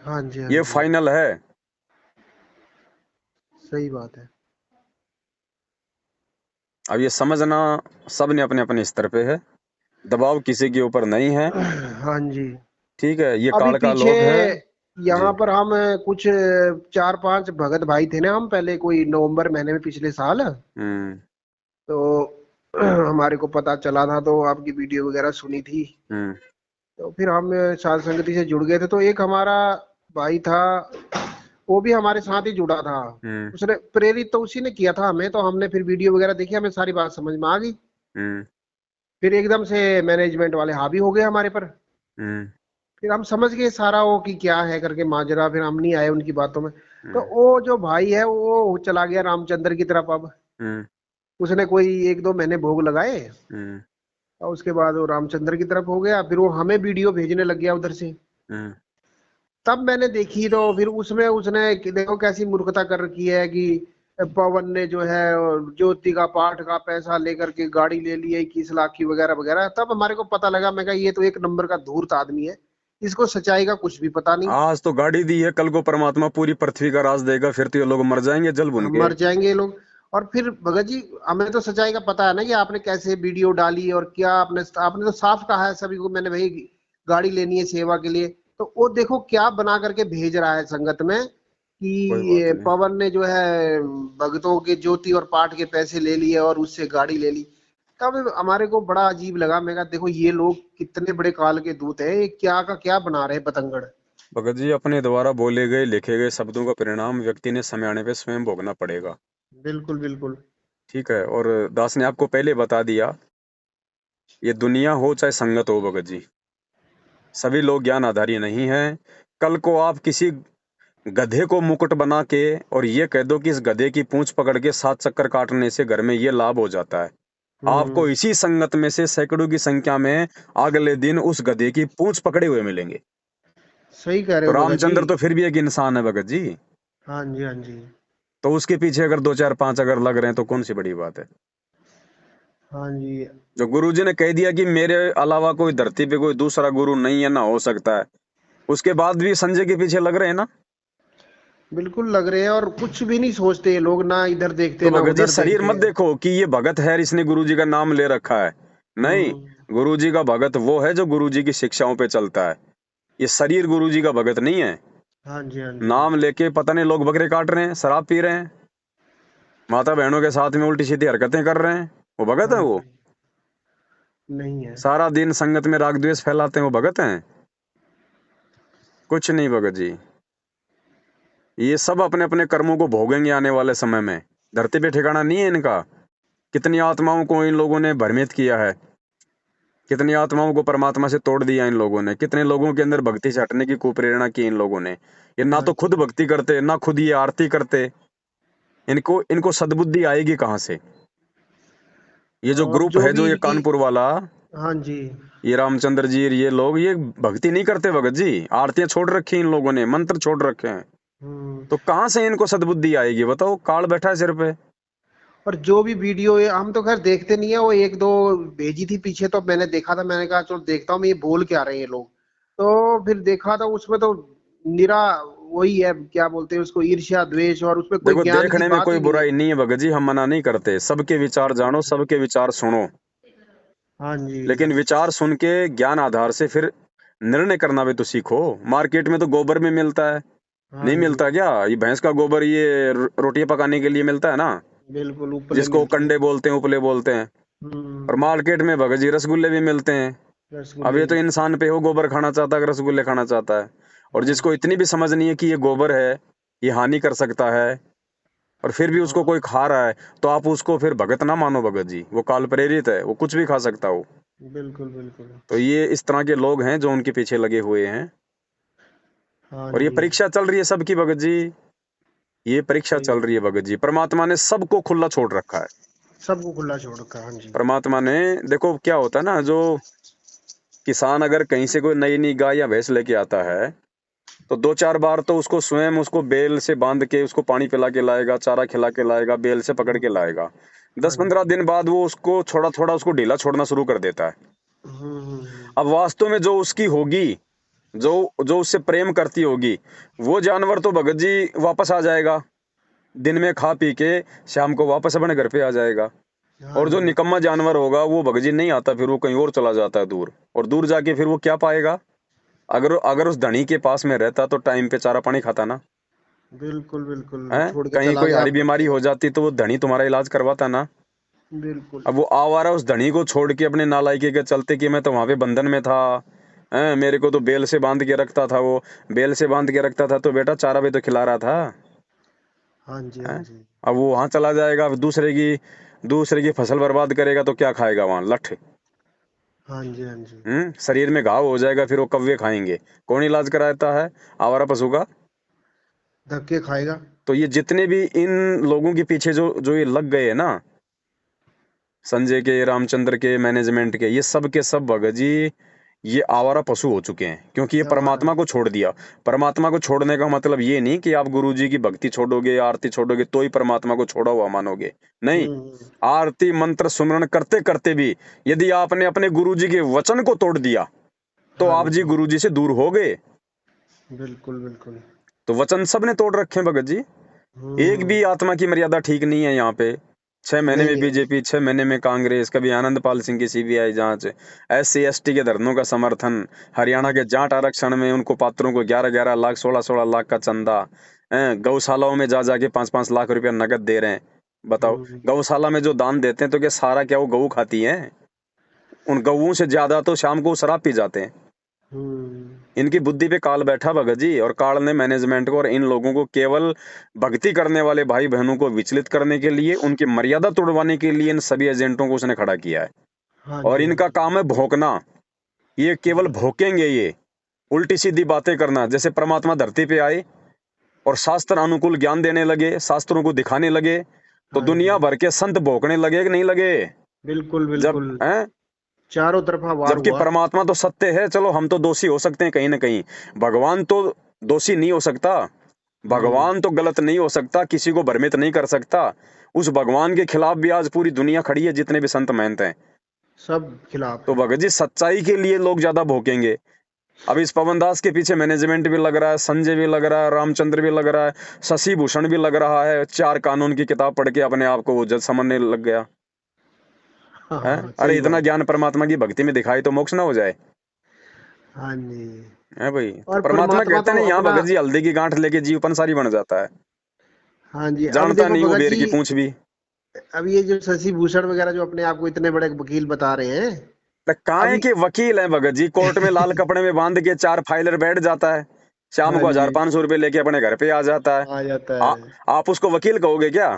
हाँ जी, हाँ ये जी, फाइनल है। सही बात है। अब ये समझना सब ने अपने अपने स्तर पे है, दबाव किसी के ऊपर नहीं है। हाँ जी। ठीक है, ये अभी काल का पीछे लोग है जी। यहाँ पर हम कुछ 4-5 भगत भाई थे ना, हम पहले कोई नवंबर महीने में पिछले साल, हम्म। तो हमारे को पता चला था, तो आपकी वीडियो वगैरह सुनी थी, हम्म। तो फिर हम साध संगति से जुड़ गए थे। तो एक हमारा भाई था, वो भी हमारे साथ ही जुड़ा था। हम्म। उसने प्रेरित तो उसी ने किया था हमें, तो हमने फिर वीडियो वगैरह देखी, हमें सारी बात समझ में आ गई। हम्म। फिर एकदम से मैनेजमेंट वाले हावी हो गए हमारे पर। हम्म। फिर हम समझ गए सारा वो कि क्या है करके माजरा, फिर हम नहीं आए उनकी बातों में। तो हम्म। वो जो भाई है वो चला गया रामचंद्र की तरफ। अब हम्म। उसने कोई 1-2 महीने भोग लगाए, हम्म। और उसके बाद वो रामचंद्र की तरफ हो गया। फिर वो हमें वीडियो भेजने लग गया उधर से। हम्म। तब मैंने देखी, तो फिर उसमें उसने देखो कैसी मूर्खता कर रखी है कि पवन ने जो है ज्योति का पाठ का पैसा लेकर के गाड़ी ले ली है 21 लाख की वगैरह वगैरह। तब हमारे को पता लगा, मैं कहा ये तो एक नंबर का धूर्त आदमी है, इसको सच्चाई का कुछ भी पता नहीं। आज तो गाड़ी दी है, कल को परमात्मा पूरी पृथ्वी का राज देगा, फिर तो ये लोग मर जाएंगे जल भुन हम के। मर जाएंगे ये लोग। और फिर भगत जी, हमें तो सच्चाई का पता है ना कि आपने कैसे वीडियो डाली, और क्या आपने आपने तो साफ कहा है सभी को, मैंने भाई गाड़ी लेनी है सेवा के लिए। तो वो देखो क्या बना करके भेज रहा है संगत में कि कोई बात ये नहीं। पवन ने जो है भक्तों के ज्योति और पाठ के पैसे ले लिए और उससे गाड़ी ले ली। तब हमारे को बड़ा अजीब लगा। मैं कहा देखो ये लोग कितने बड़े काल के दूत है, ये क्या का क्या बना रहे हैं पतंगड़। भगत जी, अपने द्वारा बोले गए लिखे गए शब्दों का परिणाम व्यक्ति ने समय आने पे स्वयं भोगना पड़ेगा। बिल्कुल बिल्कुल। ठीक है, और दास ने आपको पहले बता दिया, ये दुनिया हो चाहे संगत हो भगत जी, सभी लोग ज्ञान आधारी नहीं हैं। कल को आप किसी गधे को मुकुट बना के और ये कह दो कि इस गधे की पूंछ पकड़ के 7 चक्कर काटने से घर में ये लाभ हो जाता है, आपको हम्म। इसी संगत में से सैकड़ों की संख्या में अगले दिन उस गधे की पूंछ पकड़े हुए मिलेंगे। सही कह रहे तो हो भगत जी। रामचंद्र तो फिर भी एक इंसान है भगत जी, हाँ जी, हाँ जी। तो उसके पीछे अगर 2 4 5 अगर लग रहे हैं तो कौन सी बड़ी बात है। हाँ जी। जो गुरुजी ने कह दिया कि मेरे अलावा कोई धरती पे कोई दूसरा गुरु नहीं है, ना हो सकता है, उसके बाद भी संजय के पीछे लग रहे हैं ना। बिल्कुल लग रहे हैं, और कुछ भी नहीं सोचते ये लोग, ना इधर देखते तो ना भगत जी उधर शरीर देखते मत हैं। देखो कि ये भगत है, इसने गुरुजी का नाम ले रखा है। नहीं, हम्म। गुरुजी का भगत वो है जो गुरुजी की शिक्षाओं पे चलता है। ये शरीर गुरुजी का भगत नहीं है। हाँ जी, हाँ जी। नाम लेके पता नहीं लोग बकरे काट रहे हैं, शराब पी रहे हैं, माता बहनों के साथ में उल्टी सीधी हरकतें कर रहे हैं, वो भगत है हाँ वो। जी। नहीं है। सारा दिन संगत में राग द्वेष फैलाते हैं, वो भगत हैं? कुछ नहीं भगत जी। ये सब अपने अपने कर्मों को भोगेंगे आने वाले समय में, धरती पे ठिकाना नहीं है इनका। कितनी आत्माओं को इन लोगों ने भ्रमित किया है, कितनी आत्माओं को परमात्मा से तोड़ दिया इन लोगों ने, कितने लोगों के अंदर भक्ति से हटने की कुप्रेरणा की इन लोगों ने। ये ना हाँ तो खुद जी। भक्ति करते, ना खुद ये आरती करते, इनको इनको सद्बुद्धि आएगी कहाँ से। ये जो और ग्रुप जो है, जो भी ये इनकी। कानपुर वाला, हाँ जी। ये रामचंद्र जी, ये लोग ये भक्ति नहीं करते भगत जी, आरतियां छोड़ रखी इन लोगों ने, मंत्र छोड़ रखे हैं। हम्म। तो कहाँ से इनको सद्बुद्धि आएगी बताओ, काल बैठा है सिर पे। और जो भी वीडियो है, हम तो खैर देखते नहीं है, वो 1-2 भेजी थी पीछे, तो मैंने देखा था, मैंने कहा चलो देखता हूँ मैं ये बोल क्या रहे हैं ये लोग। तो फिर देखा था उसमें तो निरा वही है, क्या बोलते हैं उसको, ईर्ष्या द्वेष, और उसमें कोई देखो, ज्ञान की देखने में बात कोई ही नहीं है। बुराई नहीं है भगत जी, हम मना नहीं करते, सबके विचार जानो, सबके विचार सुनो, हाँ जी। लेकिन विचार सुन के ज्ञान आधार से फिर निर्णय करना भी तो सीखो। मार्केट में तो गोबर भी मिलता है, हाँ नहीं जी। मिलता क्या? ये भैंस का गोबर, ये रोटियां पकाने के लिए मिलता है ना, बिल्कुल उपले जिसको मिलती है। कंडे बोलते हैं, उपले बोलते हैं। और हम्म। मार्केट में भगत जी रसगुल्ले भी मिलते हैं। अब रसगुल्ले ये तो मिलते हैं। इंसान पे हो, गोबर खाना चाहता है कि रसगुल्ले खाना चाहता है। और हाँ जिसको जी। इतनी भी समझ नहीं है कि ये गोबर है, ये हानि कर सकता है, और फिर भी उसको हाँ। कोई खा रहा है, तो आप उसको फिर भगत ना मानो भगत जी, वो काल प्रेरित है, वो कुछ भी खा सकता हो। बिल्कुल बिल्कुल। तो ये इस तरह के लोग हैं जो उनके पीछे लगे हुए हैं। हाँ और ये जी। परीक्षा चल रही है सबकी भगत जी, ये परीक्षा सही चल बात। रही है भगत जी। परमात्मा ने सबको खुला छोड़ रखा है। सबको खुला छोड़ रखा है, हाँ जी। परमात्मा ने, देखो क्या होता है ना, जो किसान अगर कहीं से कोई नई नई गाय या भैंस लेके आता है, तो 2-4 बार तो उसको स्वयं उसको बेल से बांध के उसको पानी पिला के लाएगा, चारा खिला के लाएगा, बेल से पकड़ के लाएगा। हाँ 10-15 दिन बाद वो उसको थोड़ा-थोड़ा उसको ढीला छोड़ना शुरू कर देता है। अब वास्तव में जो उसकी होगी, जो जो उससे प्रेम करती होगी, वो जानवर तो भगत जी वापस आ जाएगा। दिन में खा पी के शाम को वापस अपने घर पे आ जाएगा। हाँ और जो जी, निकम्मा जानवर होगा वो भगत जी नहीं आता, फिर वो कहीं और चला जाता है दूर। और दूर जाके फिर वो क्या पाएगा? अगर अगर उस धनी के पास में रहता तो टाइम पे चारा पानी खाता ना, बिल्कुल बिल्कुल है? छोड़ के कहीं चला कोई गया हरी आपको। बीमारी हो जाती तो वो धनी तुम्हारा इलाज करवाता ना। बिल्कुल। अब वो आवारा उस धनी को छोड़ के अपने नालायकी के चलते कि मैं तो वहां पे बंधन में था, हैं? मेरे को तो बेल से बांध के रखता था, वो बेल से बांध के रखता था तो बेटा चारा भी तो खिला रहा था, हाँ जी, हाँ हैं? जी। अब वो वहां चला जाएगा, अब दूसरे की फसल बर्बाद करेगा तो क्या खाएगा वहां? लठ। हाँ जी, हाँ जी। शरीर में घाव हो जाएगा, फिर वो कौवे खाएंगे। कौन इलाज कराता है? आवारा पशु का। धक्के खाएगा। तो ये जितने भी इन लोगों के पीछे जो जो ये लग गए हैं ना, संजय के, रामचंद्र के, मैनेजमेंट के, ये सब के सब भगत जी ये आवारा पशु हो चुके हैं, क्योंकि ये क्या बात परमात्मा है। को छोड़ दिया। परमात्मा को छोड़ने का मतलब ये नहीं कि आप गुरु जी की भक्ति छोड़ोगे, आरती छोड़ोगे तो ही परमात्मा को छोड़ा हुआ मानोगे, नहीं। हम्म। आरती मंत्र सुमरण करते करते भी यदि आपने अपने गुरु जी के वचन को तोड़ दिया तो हाँ आप जी जी, गुरु जी से दूर हो गए। बिल्कुल बिल्कुल। तो वचन सबने तोड़ रखे हैं भगत जी। एक भी हम्म। आत्मा की मर्यादा ठीक नहीं है यहाँ पे। 6 महीने में नहीं है। बीजेपी, 6 महीने में कांग्रेस, कभी आनंदपाल सिंह की सीबीआई जांच, SC ST के धरनों का समर्थन, हरियाणा के जाट आरक्षण में उनको पात्रों को 11-11 लाख, 16-16 लाख का चंदा, गौशालाओं में जा जाके 5-5 लाख रुपया नगद दे रहे हैं। बताओ, हम्म। गौशाला में जो दान देते हैं तो क्या सारा क्या वो गऊ खाती है? उन गऊओं से ज्यादा तो शाम को शराब पी जाते हैं। हम्म। इनकी बुद्धि पे काल बैठा भगत जी, और काल ने मैनेजमेंट को और इन लोगों को केवल भक्ति करने वाले भाई बहनों को विचलित करने के लिए, उनकी मर्यादा तोड़वाने के लिए इन सभी एजेंटों को उसने खड़ा किया है। हाँ और जी, हाँ इनका जी। काम है भौंकना। ये केवल भौंकेंगे, ये उल्टी सीधी बातें करना। जैसे परमात्मा धरती पे आए और शास्त्र अनुकूल ज्ञान देने लगे, शास्त्रों को दिखाने लगे, तो हाँ दुनिया जी, भर के संत भौंकने लगे कि नहीं लगे? बिल्कुल जब बिल्कुल। हैं, चारों तरफा वार जबकि हुआ। परमात्मा तो सत्य है। चलो हम तो दोषी हो सकते हैं कहीं ना कहीं, भगवान तो दोषी नहीं हो सकता। हम्म। भगवान तो गलत नहीं हो सकता, किसी को भ्रमित नहीं कर सकता। उस भगवान के खिलाफ भी आज पूरी दुनिया खड़ी है, जितने भी संत महंत हैं। सब खिलाफ तो है। भगत जी सच्चाई के लिए लोग ज्यादा भोंकेंगे। अब इस पवन दास के पीछे मैनेजमेंट भी लग रहा है, संजय भी लग रहा है, रामचंद्र भी लग रहा है, शशि भूषण भी लग रहा है। 4 कानून की किताब पढ़ के अपने आप को वो जज समझने लग गया हाँ है। हाँ, अरे सही इतना बात। ज्ञान परमात्मा की भक्ति में दिखाई तो मोक्ष ना हो जाए, हाँ जी। है भाई? तो और परमात्मा परमात्मा कहते तो हैं यहाँ अपना। भगत जी हल्दी की गांठ लेके जीव पंसारी बन जाता है, हाँ जी, अभी जानता देखो नहीं वो भगत बेर जी, की पूंछ भी। अब ये जो शशि भूषण वगैरह जो अपने आप को इतने बड़े वकील बता रहे हैं। तो काहे अभी। के वकील है भगत जी? कोर्ट में लाल कपड़े में बांध के 4 फाइलर बैठ जाता है, शाम हाँ को जी। 1,500 रुपए लेके अपने घर पे आ जाता है। आ जाता आ, है। आप उसको वकील कहोगे क्या?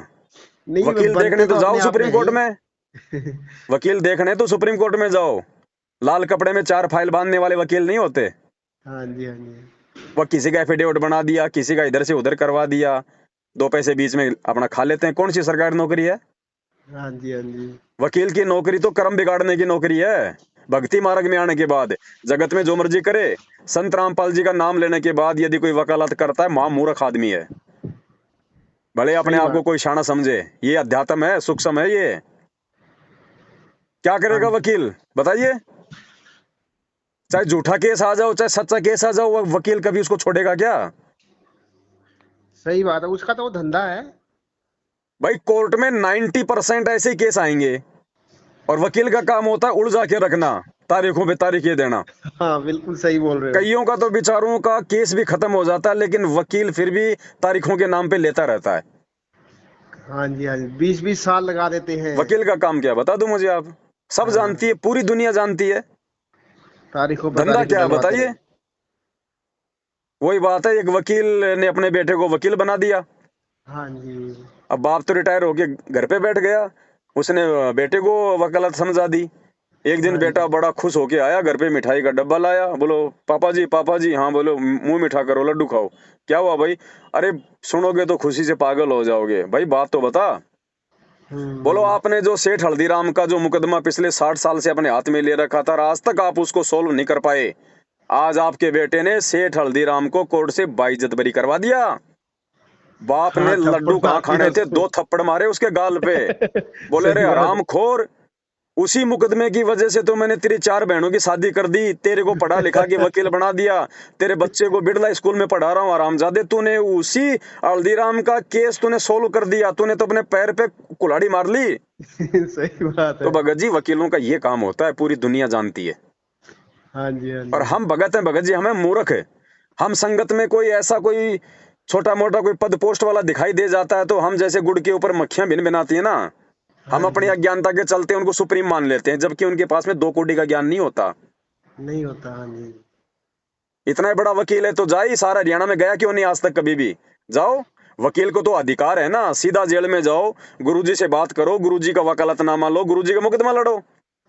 नहीं, वो वकील देखने बनते तो तो जाओ अपने आप में सुप्रीम है कोर्ट ही। में। वकील देखने तो सुप्रीम कोर्ट में जाओ। लाल कपड़े में 4 फाइल बांधने वाले वकील नहीं होते। हाँ जी, हाँ जी। वह किसी का एफिडेविट बना दिया, किसी का इधर से उधर करवा दिया, 2 पैसे बीच में अपना खा लेते हैं। कौन सी सरकारी नौकरी है? हाँ जी, हाँ जी। वकील की नौकरी तो कर्म बिगाड़ने की नौकरी है। भक्ति मार्ग में आने के बाद जगत में जो मर्जी करे, संत रामपाल जी का नाम लेने के बाद यदि कोई वकालत करता है, महा मूर्ख आदमी है। भले अपने सही आप को बात। कोई शाना समझे, ये अध्यात्म है, सूक्ष्म है ये। क्या हाँ करेगा जी, वकील बताइए? चाहे झूठा केस आ जाओ, चाहे सच्चा केस आ जाओ, वह वकील कभी उसको छोड़ेगा क्या? सही बात है, उसका तो वो धंधा है। भाई कोर्ट में 90% ऐसे ही केस आएंगे, और वकील का काम होता है उलझा के रखना, तारीखों पे तारीखें देना। हाँ, बिल्कुल सही बोल रहे हो। कईयों का तो बेचारों का केस भी खत्म हो जाता है, लेकिन वकील फिर भी तारीखों के नाम पे लेता रहता है। हाँ जी, हाँ जी, 20-20 साल लगा देते हैं। वकील का काम क्या बता दो मुझे आप? सब जानती हाँ, है, पूरी दुनिया जानती है। तारीखों पर धंधा तारीख क्या है डलवाते बताइए? रहे। वही बात है, एक वकील ने अपने बेटे को वकील बना दिया। हाँ जी। अब बाप तो रिटायर होके घर पे बैठ गया, उसने बेटे को वकालत समझा दी। एक दिन हाँ बेटा जी। बड़ा खुश होके आया, घर पे मिठाई का डब्बा लाया। बोलो पापा जी, पापा जी। हाँ बोलो, मुंह मीठा करो, लड्डू खाओ। क्या हुआ भाई? अरे सुनोगे तो खुशी से पागल हो जाओगे। भाई बात तो बता। बोलो, हम्म। आपने जो सेठ हल्दीराम का जो मुकदमा पिछले 60 साल से अपने हाथ में ले रखा था और आज तक आप उसको सोल्व नहीं कर पाए, आज आपके बेटे ने सेठ हल्दीराम को कोर्ट से बाइज्जत बरी करवा दिया। बाप हाँ, ने थप्पड़ लड्डू कहाँ मार दिया खाने थे, उसको। 2 थप्पड़ मारे उसके गाल पे। बोले रे सही बात है। हरामखोर, उसी मुकदमे की वजह से तो मैंने तेरी 4 बहनों की शादी कर दी, तेरे को पढ़ा लिखा के वकील बना दिया, तेरे बच्चे को बिड़ला स्कूल में पढ़ा रहा हूँ हरामजादे। तूने उसी हल्दीराम का केस तूने सोल्व कर दिया, तूने तो अपने पैर पे कुल्हाड़ी मार ली। सही बात तो है। भगत जी वकीलों का ये काम होता है, पूरी दुनिया जानती है। हाँ जी, हाँ और जी। हम भगत हैं भगत जी, हमें मूर्ख है। हम संगत में कोई ऐसा कोई छोटा मोटा कोई पद पोस्ट वाला दिखाई दे जाता है तो हम जैसे गुड़ के ऊपर मक्खियां भिन भिनाती है ना, हाँ हम अपनी जी। अज्ञानता के चलते उनको सुप्रीम मान लेते हैं, जबकि उनके पास में 2 कोटि का ज्ञान नहीं होता। नहीं होता, हाँ जी। इतना बड़ा वकील है तो जाए, सारा हरियाणा में गया क्यों नहीं आज तक कभी भी? जाओ, वकील को तो अधिकार है ना, सीधा जेल में जाओ, गुरुजी से बात करो, गुरुजी का वकालतनामा लो, गुरुजी का मुकदमा लड़ो।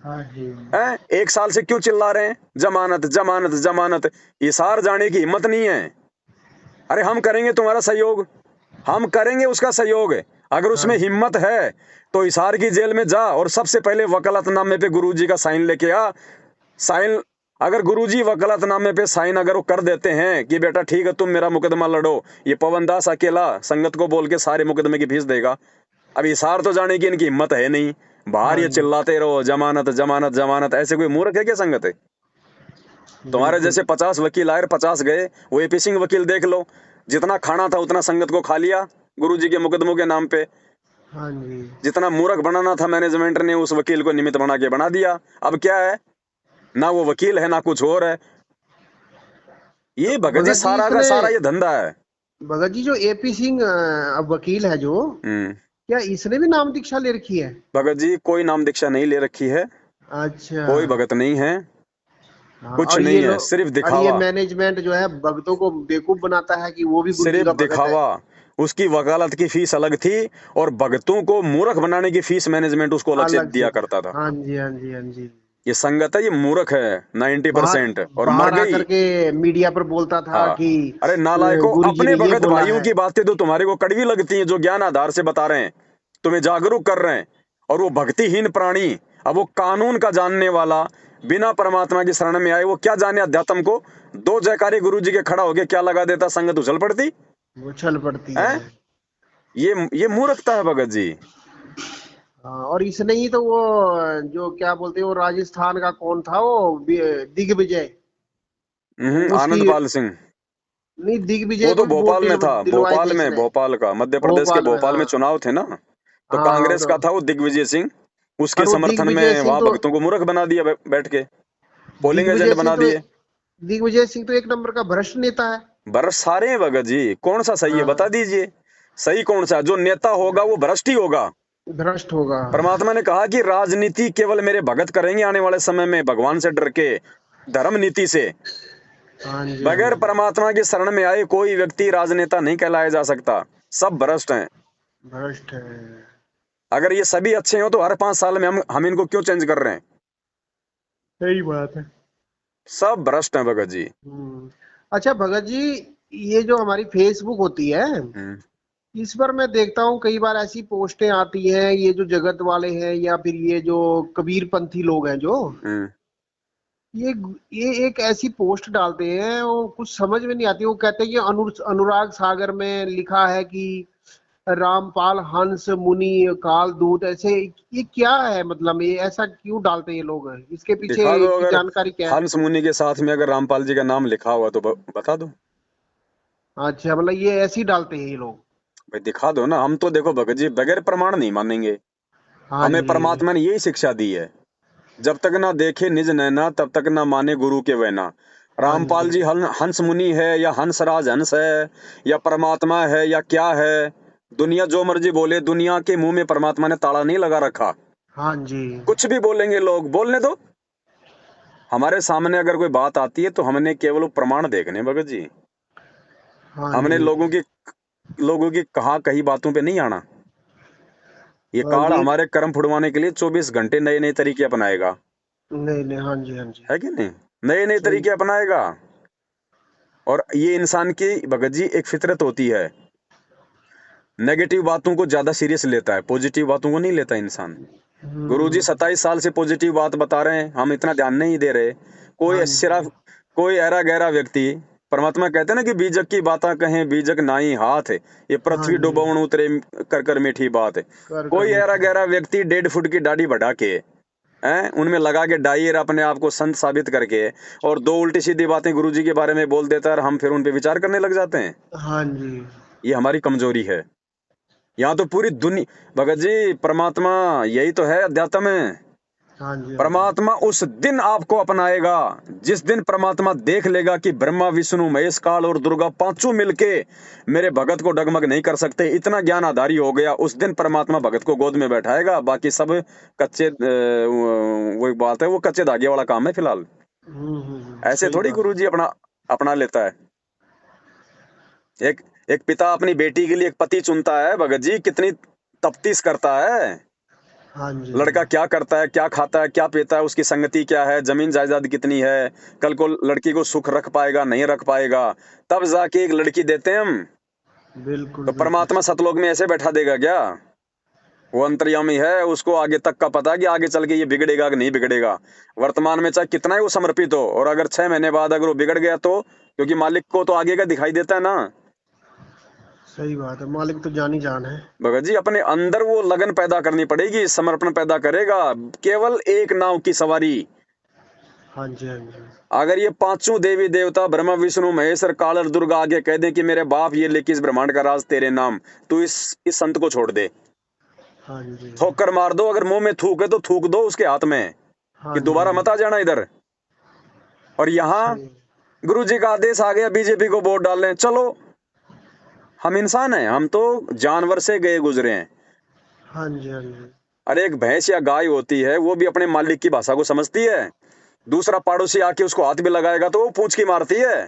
हाँ जी। हैं 1 साल से क्यों चिल्ला रहे हैं जमानत जमानत जमानत? इसार जाने की हिम्मत नहीं है। अरे हम करेंगे तुम्हारा सहयोग, हम करेंगे उसका सहयोग। अगर हाँ उसमें जी। हिम्मत है तो हिसार की जेल में जा और सबसे पहले वकालतनामे पे गुरुजी का साइन लेके आ। साइन, अगर गुरुजी वकालतनामे पे साइन अगर वो कर देते हैं कि बेटा ठीक है तुम मेरा मुकदमा लड़ो, ये पवन दास अकेला संगत को बोल के सारे मुकदमे की फीस देगा। अब हिसार तो जाने की इनकी हिम्मत है नहीं, बाहर हाँ ये जी। चिल्लाते रहो जमानत जमानत जमानत। ऐसे कोई मूर्ख है क्या संगत है? तुम्हारे बिल्कुल। जैसे 50 वकील आए, 50 गए। वो एपी सिंह वकील देख लो, जितना खाना था उतना संगत को खा लिया गुरुजी के मुकदमों के नाम पे। हाँ जी। जितना मूर्ख बनाना था मैनेजमेंट ने उस वकील को निमित्त बना के बना दिया। अब क्या है, ना वो वकील है ना कुछ और है। तो ये भगत जी भगत जी सारा का इसने, सारा ये धंधा है। भगत जी जो एपी सिंह अब वकील है जो, हम्म। क्या इसने भी नाम दीक्षा ले रखी है? भगत जी कोई नाम दीक्षा नहीं ले रखी है, अच्छा। कोई भगत नहीं है, हाँ, कुछ और ये नहीं है, लोग, सिर्फ और ये दिखावा, मैनेजमेंट जो है भक्तों को बेवकूफ बनाता है कि वो भी गुरु जी सिर्फ का भगत है। दिखावा। उसकी वकालत की फीस अलग थी और भगतों को मूर्ख बनाने की फीस मैनेजमेंट उसको अलग से अलग से। दिया करता था। हाँ जी, हाँ जी, हाँ जी। ये संगत है, ये मूर्ख है बाहर 90% और मर बाहर गई। आकर के मीडिया पर बोलता था हाँ, कि अरे नालायकों, गुरु जी अपने ने ये भगत बोला भाइयों है। की बातें तो तुम्हारे को कड़वी लगती हैं, जो ज्ञान आधार से बता रहे हैं, तुम्हें जागरूक कर रहे हैं। और वो भक्तिहीन प्राणी, अब वो कानून का जानने वाला, बिना परमात्मा की शरण में आए, वो क्या जाने अध्यात्म को? 2 जयकारे गुरु जी के खड़ा हो गया, क्या लगा देता, संगत उछल पड़ती वो छल पड़ती है। है। ये मूर्खता है भगत जी। हाँ, और इसने ही तो वो जो क्या बोलते हैं, वो राजस्थान का कौन था वो दिग्विजय, उसकी, आनंद पाल सिंह, नहीं, दिग्विजय वो को तो भी वोट भोपाल में था, दिलवाए थे भोपाल में, इसने। भोपाल का, मध्य प्रदेश के भोपाल में, भोपाल में हाँ। चुनाव थे ना, तो हाँ कांग्रेस तो, का था वो दिग्विजय सिंह। उसके और वो समर्थन दिग्विजय में सिंह वहां तो, भक्तों को मूर्ख बना दिया, बैठ के पोलिंग दिग्विजय एजेंट सिंह बना तो दिए। दिग्विजय सिंह तो एक नंबर का भ्रष्ट नेता है। भ्रष्ट सारे हैं भगत जी, कौन सा सही है बता हाँ, दीजिए। सही कौन सा? जो नेता होगा वो भ्रष्ट ही होगा। भ्रष्ट होगा। परमात्मा ने कहा कि राजनीति केवल मेरे भगत करेंगे आने वाले समय में, भगवान से डर के, धर्म नीति से। हाँ जी, हाँ बगैर जी। परमात्मा की शरण में आए कोई व्यक्ति राजनेता नहीं कहलाया जा सकता। सब भ्रष्ट हैं। भ्रष्ट है। अगर ये सभी अच्छे हो तो हर 5 साल में हम इनको क्यों चेंज कर रहे हैं? सही बात है। सब भ्रष्ट हैं भगत जी। अच्छा भगत जी, ये जो हमारी फेसबुक होती है, हम्म। इस पर मैं देखता हूँ कई बार ऐसी पोस्टें आती हैं, ये जो जगत वाले हैं या फिर ये जो कबीरपंथी लोग हैं जो, हम्म। ये ये एक ऐसी पोस्ट डालते हैं, वो कुछ समझ में नहीं आती। वो कहते हैं कि अनुराग सागर में लिखा है कि रामपाल हंस मुनि काल दूत, ऐसे। ये क्या है, मतलब ये ऐसा क्यों डालते हैं ये लोग? इसके दिखा दो, पीछे की अगर जानकारी क्या है? हंस मुनि के साथ में अगर रामपाल जी का नाम लिखा हुआ तो बता दो। अच्छा, मतलब ये ऐसे ही डालते हैं ये लोग। भाई दिखा दो ना, हम तो देखो भगत जी बगैर प्रमाण नहीं मानेंगे। हाँ हमें जी। परमात्मा ने यही शिक्षा दी है, जब तक ना देखे निज नैना तब तक ना माने गुरु के वैना। हाँ रामपाल जी। जी हंस मुनि है या हंसराज हंस है या परमात्मा है या क्या है, दुनिया जो मर्जी बोले, दुनिया के मुंह में परमात्मा ने ताला नहीं लगा रखा। हाँ जी। कुछ भी बोलेंगे लोग, बोलने दो। हमारे सामने अगर कोई बात आती है तो हमने केवल वो प्रमाण देखने भगत जी। हाँ हमने जी। लोगों की कहा कही बातों पे नहीं आना। ये हाँ, काल ये हमारे कर्म फुड़वाने के लिए 24 घंटे नए नए तरीके अपनाएगा, नहीं नहीं, हाँ जी, हाँ जी। है कि नहीं? नए नए सही। तरीके अपनाएगा। और ये इंसान की भगत जी एक फितरत होती है, नेगेटिव बातों को ज्यादा सीरियस लेता है, पॉजिटिव बातों को नहीं लेता इंसान। गुरुजी हम्म। 27 साल से पॉजिटिव बात बता रहे हैं, हम इतना ध्यान नहीं दे रहे। कोई हाँ सिर्फ जी। कोई ऐरा गहरा व्यक्ति, परमात्मा कहते हैं ना कि बीजक की बातें कहें बीजक नाई हाथ है, ये हाँ पृथ्वी जी, डुबाउन उतरे कर कर मीठी बात है। कर कोई ऐरा मीठी गहरा व्यक्ति 1.5 फुट की दाढ़ी बढ़ा के हैं, उनमें लगा के डायर अपने आप को संत साबित करके और 2 उल्टी सीधी बातें गुरुजी के बारे में बोल देता है और हम फिर उन पे विचार करने लग जाते हैं। हाँ जी, ये हमारी कमजोरी है। यहाँ तो पूरी दुनिया, भगत जी परमात्मा यही तो है अध्यात्म में। हाँ जी, हाँ जी, परमात्मा उस दिन आपको अपनाएगा जिस दिन परमात्मा देख लेगा कि ब्रह्मा विष्णु महेश काल और दुर्गा पांचों मिलके मेरे भगत को डगमग नहीं कर सकते, इतना ज्ञान आधारी हो गया। उस दिन परमात्मा भगत को गोद में बैठाएगा, बाकी सब कच्चे वही बात है, वो कच्चे धागे वाला काम है फिलहाल। ऐसे सही थोड़ी बात। गुरुजी अपना अपना लेता है। एक एक पिता अपनी बेटी के लिए एक पति चुनता है, भगत जी कितनी तफ्तीश करता है। हाँ जी, लड़का क्या करता है, क्या खाता है, क्या पीता है, उसकी संगति क्या है, जमीन जायदाद कितनी है, कल को लड़की को सुख रख पाएगा नहीं रख पाएगा, तब जाके एक लड़की देते हैं हम। बिल्कुल तो बिल्कुल परमात्मा सतलोक में ऐसे बैठा देगा क्या? वो अंतर्यामी है, उसको आगे तक का पता है कि आगे चल के ये बिगड़ेगा कि नहीं बिगड़ेगा। वर्तमान में चाहे कितना ही वो समर्पित हो, और अगर 6 महीने बाद अगर वो बिगड़ गया तो, क्योंकि मालिक को तो आगे का दिखाई देता है ना। सही बात है, मालिक तो जान ही जान है। भगत जी अपने अंदर वो लगन पैदा करनी पड़ेगी, समर्पण पैदा करेगा। केवल एक नाव की सवारी। हाँ जी, हाँ जी, अगर ये पांचों देवी देवता ब्रह्मा विष्णु महेश और काल और दुर्गा आगे कह दें कि मेरे बाप ये लेके इस ब्रह्मांड का राज तेरे नाम, तो इस संत को छोड़ दे, हाँ जी, ठोकर मार दो। अगर मुंह में थूक है तो थूक दो उसके हाथ में हाँ कि दोबारा जी, मत आ जाना इधर। और यहाँ सही। गुरु जी का आदेश आ गया बीजेपी को वोट डाल लें, चलो। हम इंसान हैं, हम तो जानवर से गए गुजरे हैं। हाँ जी, हाँ जी, अरे एक भैंस या गाय होती है, वो भी अपने मालिक की भाषा को समझती है। दूसरा पड़ोसी आके उसको हाथ भी लगाएगा तो वो पूंछ की मारती है।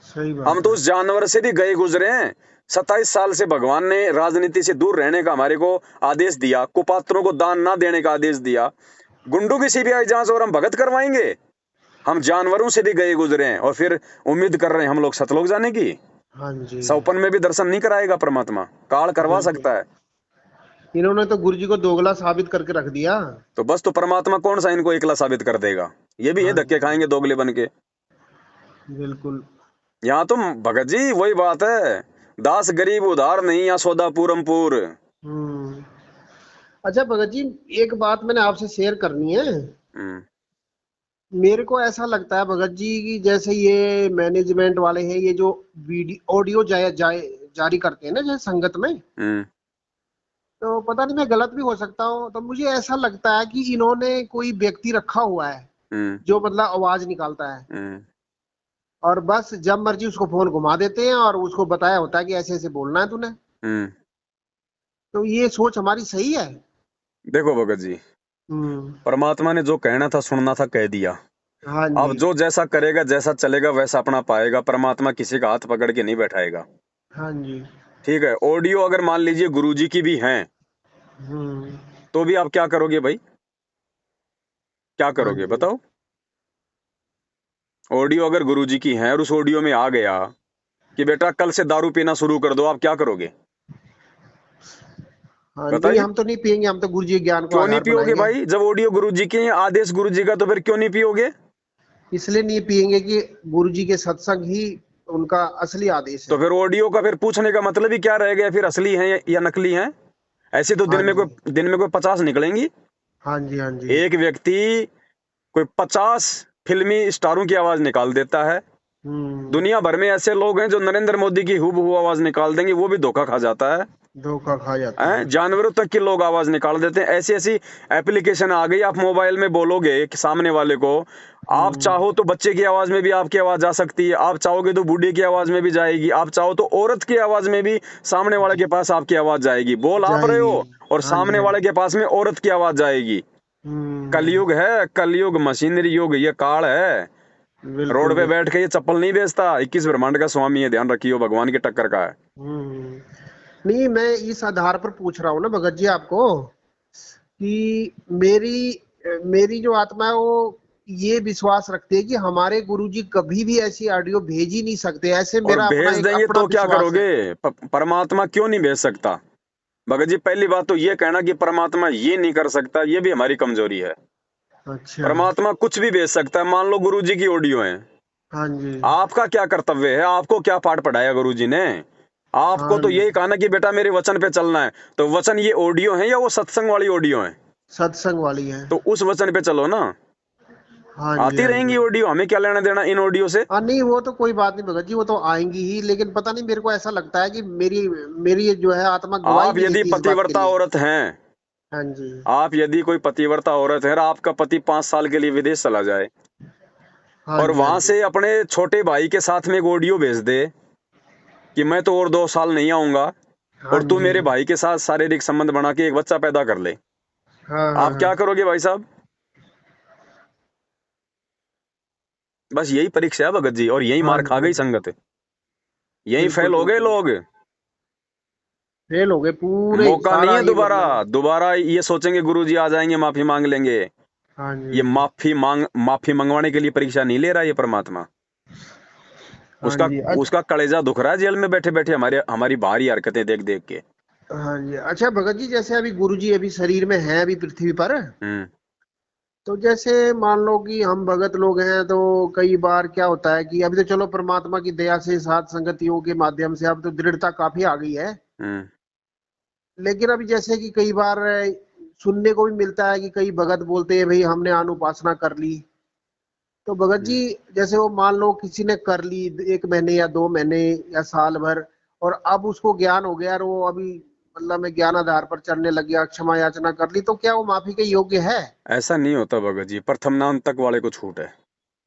सही हम बात तो है। उस जानवर से भी गए गुजरे हैं। 27 साल से भगवान ने राजनीति से दूर रहने का हमारे को आदेश दिया, कुपात्रों को दान ना देने का आदेश दिया। गुंडों की सीबीआई जांच और हम भगत करवाएंगे? हम जानवरों से भी गए गुजरे हैं और फिर उम्मीद कर रहे हैं हम लोग सतलोक जाने की। हाँ जी, सौपन में भी दर्शन नहीं कराएगा परमात्मा, काल करवा बिल्कुल। सकता है। इन्होंने तो गुरु जी को दोगला साबित करके रख दिया। तो बस, तो परमात्मा कौन सा इनको एकला साबित कर देगा? ये भी ये हाँ धक्के जी, खाएंगे दोगले बन के। बिल्कुल। यहाँ तो भगत जी वही बात है, दास गरीब उधार नहीं, या सौदा पूरमपुर। हम्म। अच्छा भगत जी, एक बात मैंने आपसे शेयर करनी है। हम्म मेरे को ऐसा लगता है भगत जी कि जैसे ये मैनेजमेंट वाले हैं, ये जो वीडियो ऑडियो जारी करते हैं ना जैसे संगत में, हम्म तो पता नहीं मैं गलत भी हो सकता हूँ, तो मुझे ऐसा लगता है कि इन्होंने कोई व्यक्ति रखा हुआ है हम्म जो मतलब आवाज निकालता है, हम्म और बस जब मर्जी उसको फोन घुमा देते हैं और उसको बताया होता है कि ऐसे ऐसे बोलना है तूने। हम्म तो ये सोच हमारी सही है? देखो भगत जी, हम्म। परमात्मा ने जो कहना था सुनना था कह दिया। हाँ अब जी, जो जैसा करेगा जैसा चलेगा वैसा अपना पाएगा। परमात्मा किसी का हाथ पकड़ के नहीं बैठाएगा। हाँ जी। ठीक है, ऑडियो अगर मान लीजिए गुरुजी की भी हैं, हम्म। तो भी आप क्या करोगे भाई? क्या हाँ करोगे जी, बताओ? ऑडियो अगर गुरुजी की हैं और उस ऑडियो में आ गया कि बेटा कल से दारू पीना शुरू कर दो, आप क्या करोगे? हाँ नहीं, बताइए। हम तो नहीं पियेंगे, हम तो गुरु जी के ज्ञान को क्यों नहीं आधार पियोगे बनाएंगे। भाई? जब ऑडियो गुरुजी के हैं, आदेश गुरुजी का, तो फिर क्यों नहीं पियोगे? इसलिए नहीं पियेंगे कि गुरु जी के सत्संग ही उनका असली आदेश तो है। फिर ऑडियो का फिर पूछने का मतलब ही क्या रह गया? फिर असली है या नकली है? ऐसे तो हाँ जी, दिन में कोई 50 निकलेंगी। हाँ जी, हाँ जी। एक व्यक्ति कोई 50 फिल्मी स्टारों की आवाज निकाल देता है। हम्म। दुनिया भर में ऐसे लोग हैं जो नरेंद्र मोदी की हूबहू आवाज निकाल देंगे, वो भी धोखा खा जाता है। धोखा खा जाता है। जानवरों तक के लोग आवाज निकाल देते हैं। ऐसी ऐसी एप्लीकेशन आ गई, आप मोबाइल में बोलोगे कि सामने वाले को, आप हम्म। चाहो तो बच्चे की आवाज में भी आपकी आवाज जा सकती है, आप चाहोगे तो बूढ़े की आवाज में भी जाएगी, आप चाहो तो औरत की आवाज में भी सामने वाले के पास आपकी आवाज जाएगी। बोल आप रहे जाएगी। हो और हाँ जी, सामने हाँ वाले जी। के पास में औरत की आवाज जाएगी। हम्म। कलयुग है, कलयुग मशीनरी युग, ये काल है। रोड बिल्कुल पे बिल्कुल। बैठ के ये चप्पल नहीं बेचता, 21 ब्रह्मांड का स्वामी है, ध्यान रखियो, भगवान की टक्कर का है। हम्म। नहीं, मैं इस आधार पर पूछ रहा हूँ ना भगत जी आपको कि मेरी जो आत्मा है वो ये विश्वास रखती है कि हमारे गुरुजी कभी भी ऐसी ऑडियो भेज ही नहीं सकते, ऐसे और मेरा अपना भेज एक देंगे अपना तो क्या विश्वास है। करोगे? परमात्मा क्यों नहीं भेज सकता? भगत जी पहली बात तो ये कहना कि परमात्मा ये नहीं कर सकता, ये भी हमारी कमजोरी है। अच्छा। परमात्मा कुछ भी भेज सकता है। मान लो गुरुजी की ऑडियो है, हाँ जी। आपका क्या कर्तव्य है, आपको क्या पाठ पढ़ाया गुरुजी ने? आपको हाँ तो जी। यही कहा ना कि बेटा मेरे वचन पे चलना है। तो वचन ये ऑडियो है या वो सत्संग वाली ऑडियो है? सत्संग वाली है। तो उस वचन पे चलो ना। हाँ जी, आती हाँ रहेंगी जी। ऑडियो, हमें क्या लेना देना इन ऑडियो से? हाँ नहीं, वो तो कोई बात नहीं भगत जी, वो तो आएंगी ही, लेकिन पता नहीं मेरे को ऐसा लगता है कि मेरी मेरी जो है आत्मा गवाही आप नहीं यदि देती इस बात के पतिव्रता लिए। औरत हैं, हाँ जी। आप यदि कोई पतिव्रता औरत है और आपका पति 5 साल के लिए विदेश चला जाए हाँ और जी। हाँ वहां जी। से अपने छोटे भाई के साथ में एक ऑडियो भेज दे कि मैं तो और 2 साल नहीं आऊंगा हाँ और तू जी। मेरे भाई के साथ शारीरिक संबंध बना के एक बच्चा पैदा कर ले, हाँ हाँ आप हाँ। क्या करोगे भाई साहब? बस यही परीक्षा है भगत जी, और यही हाँ मार खा जी। गई संगत, यही बिल्कुल फेल हो गए बिल्कुल। लोग। फेल हो गए पूरे, मौका नहीं सारा है ही दोबारा। मतलब। दोबारा ये सोचेंगे गुरुजी आ जाएंगे माफी मांग लेंगे। हाँ ये जी। माफी मंगवाने के लिए परीक्षा नहीं ले रहा ये परमात्मा। हाँ उसका जी। उसका कलेजा दुख रहा है जेल में बैठे बैठे हमारे हमारी बाहरी हरकतें देख देख के। हाँ जी। अच्छा भगत जी, जैसे अभी गुरु जी अभी शरीर में हैं अभी पृथ्वी पर, हम्म। तो जैसे मान लो कि हम भगत लोग हैं, तो कई बार क्या होता है कि अभी तो चलो परमात्मा की दया से साथ संगतियों के माध्यम से अब तो दृढ़ता काफी आ गई है, हम्म। लेकिन अभी जैसे कि कई बार सुनने को भी मिलता है कि कई भगत बोलते हैं भाई हमने अनुपासना कर ली। तो भगत जी, हम्म। जैसे वो मान लो किसी ने कर ली 1 महीने या 2 महीने या साल भर, और अब उसको ज्ञान हो गया और वो अभी मतलब मैं ज्ञान आधार पर चलने लग गया, क्षमा याचना कर ली, तो क्या वो माफी के योग्य है? ऐसा नहीं होता भगत जी, प्रथम नाम तक वाले को छूट है।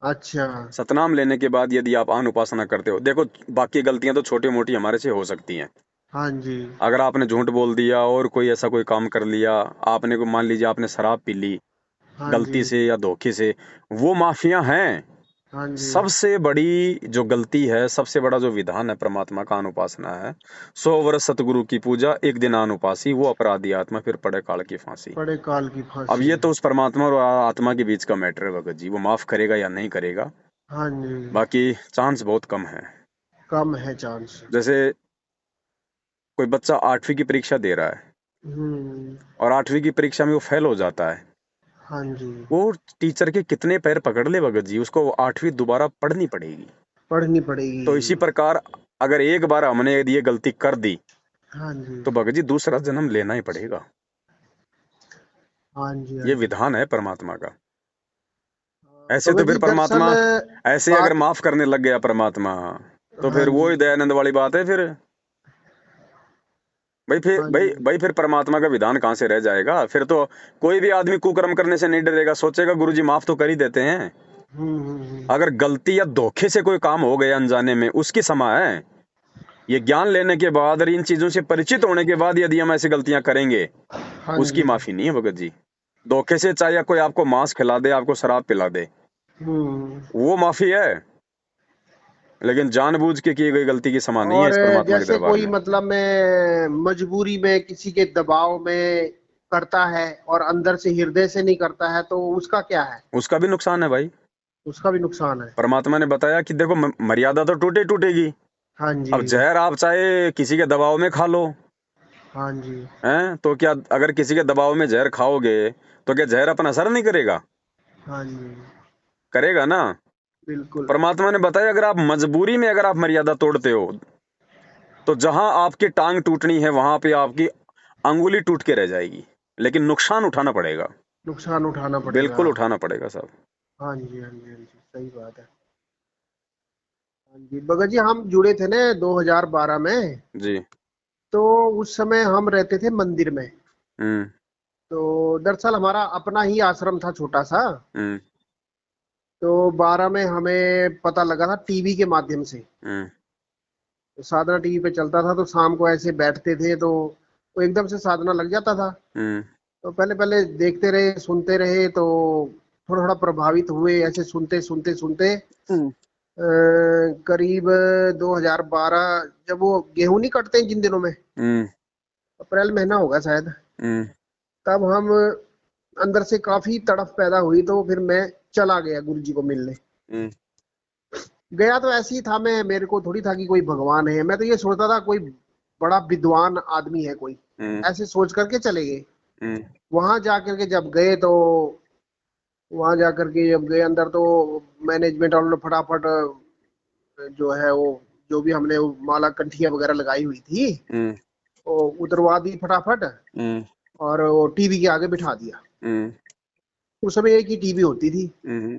अच्छा। सतनाम लेने के बाद यदि आप आन उपासना करते हो, देखो बाकी गलतियां तो छोटी मोटी हमारे से हो सकती हैं। हाँ जी। अगर आपने झूठ बोल दिया और कोई ऐसा कोई काम कर लिया, आपने को मान लीजिए आपने शराब पी ली हाँ जी। गलती से या धोखे से, वो माफियां हैं। हाँ जी। सबसे बड़ी जो गलती है, सबसे बड़ा जो विधान है परमात्मा का अनुपासना है। 100 वर्ष सतगुरु की पूजा, एक दिन अनुपासी, वो अपराधी आत्मा फिर पड़े काल की फांसी। बड़े काल की अब फांसी। ये तो उस परमात्मा और आत्मा के बीच का मैटर है भगत जी, वो माफ करेगा या नहीं करेगा। हाँ जी। बाकी चांस बहुत कम है। कम है चांस। जैसे कोई बच्चा 8वीं की परीक्षा दे रहा है हम्म। और 8वीं की परीक्षा में वो फेल हो जाता है, हाँ जी। वो टीचर के कितने पैर पकड़ ले भगत जी, उसको 8वीं दोबारा पढ़नी पड़ेगी। पढ़नी तो इसी पड़ेगी। प्रकार अगर एक बार हमने यदि ये गलती कर दी हाँ जी। तो भगत जी दूसरा जन्म लेना ही पड़ेगा। हाँ जी। हाँ ये जी। विधान है परमात्मा का। ऐसे तो भगत फिर जी दरअसल परमात्मा, ऐसे अगर बात। माफ करने लग गया परमात्मा, तो हाँ फिर वो जी। ही दयानंद वाली बात है फिर। भाई फिर हाँ भाई जी। भाई फिर परमात्मा का विधान कहाँ से रह जाएगा? फिर तो कोई भी आदमी कुकर्म करने से नहीं डरेगा, सोचेगा गुरुजी माफ तो कर ही देते हैं। हम्म। अगर गलती या धोखे से कोई काम हो गया अनजाने में, उसकी क्षमा है। ये ज्ञान लेने के बाद और इन चीजों से परिचित होने के बाद यदि हम ऐसी गलतियां करेंगे, हाँ उसकी जी। माफी नहीं है भगत जी। धोखे से चाहे कोई आपको मांस खिला दे, आपको शराब पिला दे, हम्म। वो माफी है, लेकिन जानबूझ के की गई गलती की क्षमा नहीं है और इस परमात्मा के जैसे दरबार कोई में। मतलब मैं मजबूरी में किसी के दबाव में करता है और अंदर से हृदय से नहीं करता है, तो उसका क्या है? उसका भी नुकसान है भाई। उसका भी नुकसान है। परमात्मा ने बताया कि देखो मर्यादा तो टूटे टूटेगी। हाँ जी। अब जहर आप चाहे किसी के दबाव में खा लो, हाँ जी। हैं, तो क्या अगर किसी के दबाव में जहर खाओगे तो क्या जहर अपना असर नहीं करेगा? हाँ जी। करेगा ना। बिल्कुल। परमात्मा ने बताया अगर आप मजबूरी में अगर आप मर्यादा तोड़ते हो, तो जहां आपकी टांग टूटनी है वहां पे आपकी अंगुली टूट के रह जाएगी, लेकिन नुकसान उठाना पड़ेगा। नुकसान उठाना पड़ेगा। बिल्कुल उठाना पड़ेगा साहब। हाँ जी। हाँ जी। हाँ जी, सही बात है। हाँ जी भगत जी, हम जुड़े थे ना 2012 में, जी। तो उस समय हम रहते थे मंदिर में। हम्म। तो दरअसल हमारा अपना ही आश्रम था छोटा सा। हम्म। तो 12 में हमें पता लगा था टीवी के माध्यम से। हम्म। तो साधना टीवी पे चलता था, तो शाम को ऐसे बैठते थे तो वो एकदम से साधना लग जाता था। हम्म। तो पहले पहले देखते रहे, सुनते रहे, तो थोड़ा थोड़ा प्रभावित हुए, ऐसे सुनते सुनते सुनते हम्म। करीब 2012, जब वो गेहूं नहीं कटते हैं जिन दिनों में, हम्म। अप्रैल महीना होगा शायद, हम्म। तब हम अंदर से काफी तड़फ पैदा हुई, तो फिर मैं चला गया गुरु जी को मिलने। हम्म। गया तो ऐसे ही था, मैं मेरे को थोड़ी था कि कोई भगवान है, मैं तो ये सोचता था कोई बड़ा विद्वान आदमी है कोई, हम्म। ऐसे सोच करके चले गए। हम्म। वहां जाकर के जब गए तो वहां जाकर के जब गए अंदर तो मैनेजमेंट वालों ने फटाफट जो है वो जो भी हमने वो माला कंठिया वगैरह लगाई हुई थी हम्म, वो उतरवा दी फटाफट हम्म, और वो टीवी के आगे बिठा दिया। हम्म, उस समय एक ही टीवी होती थी। हम्म,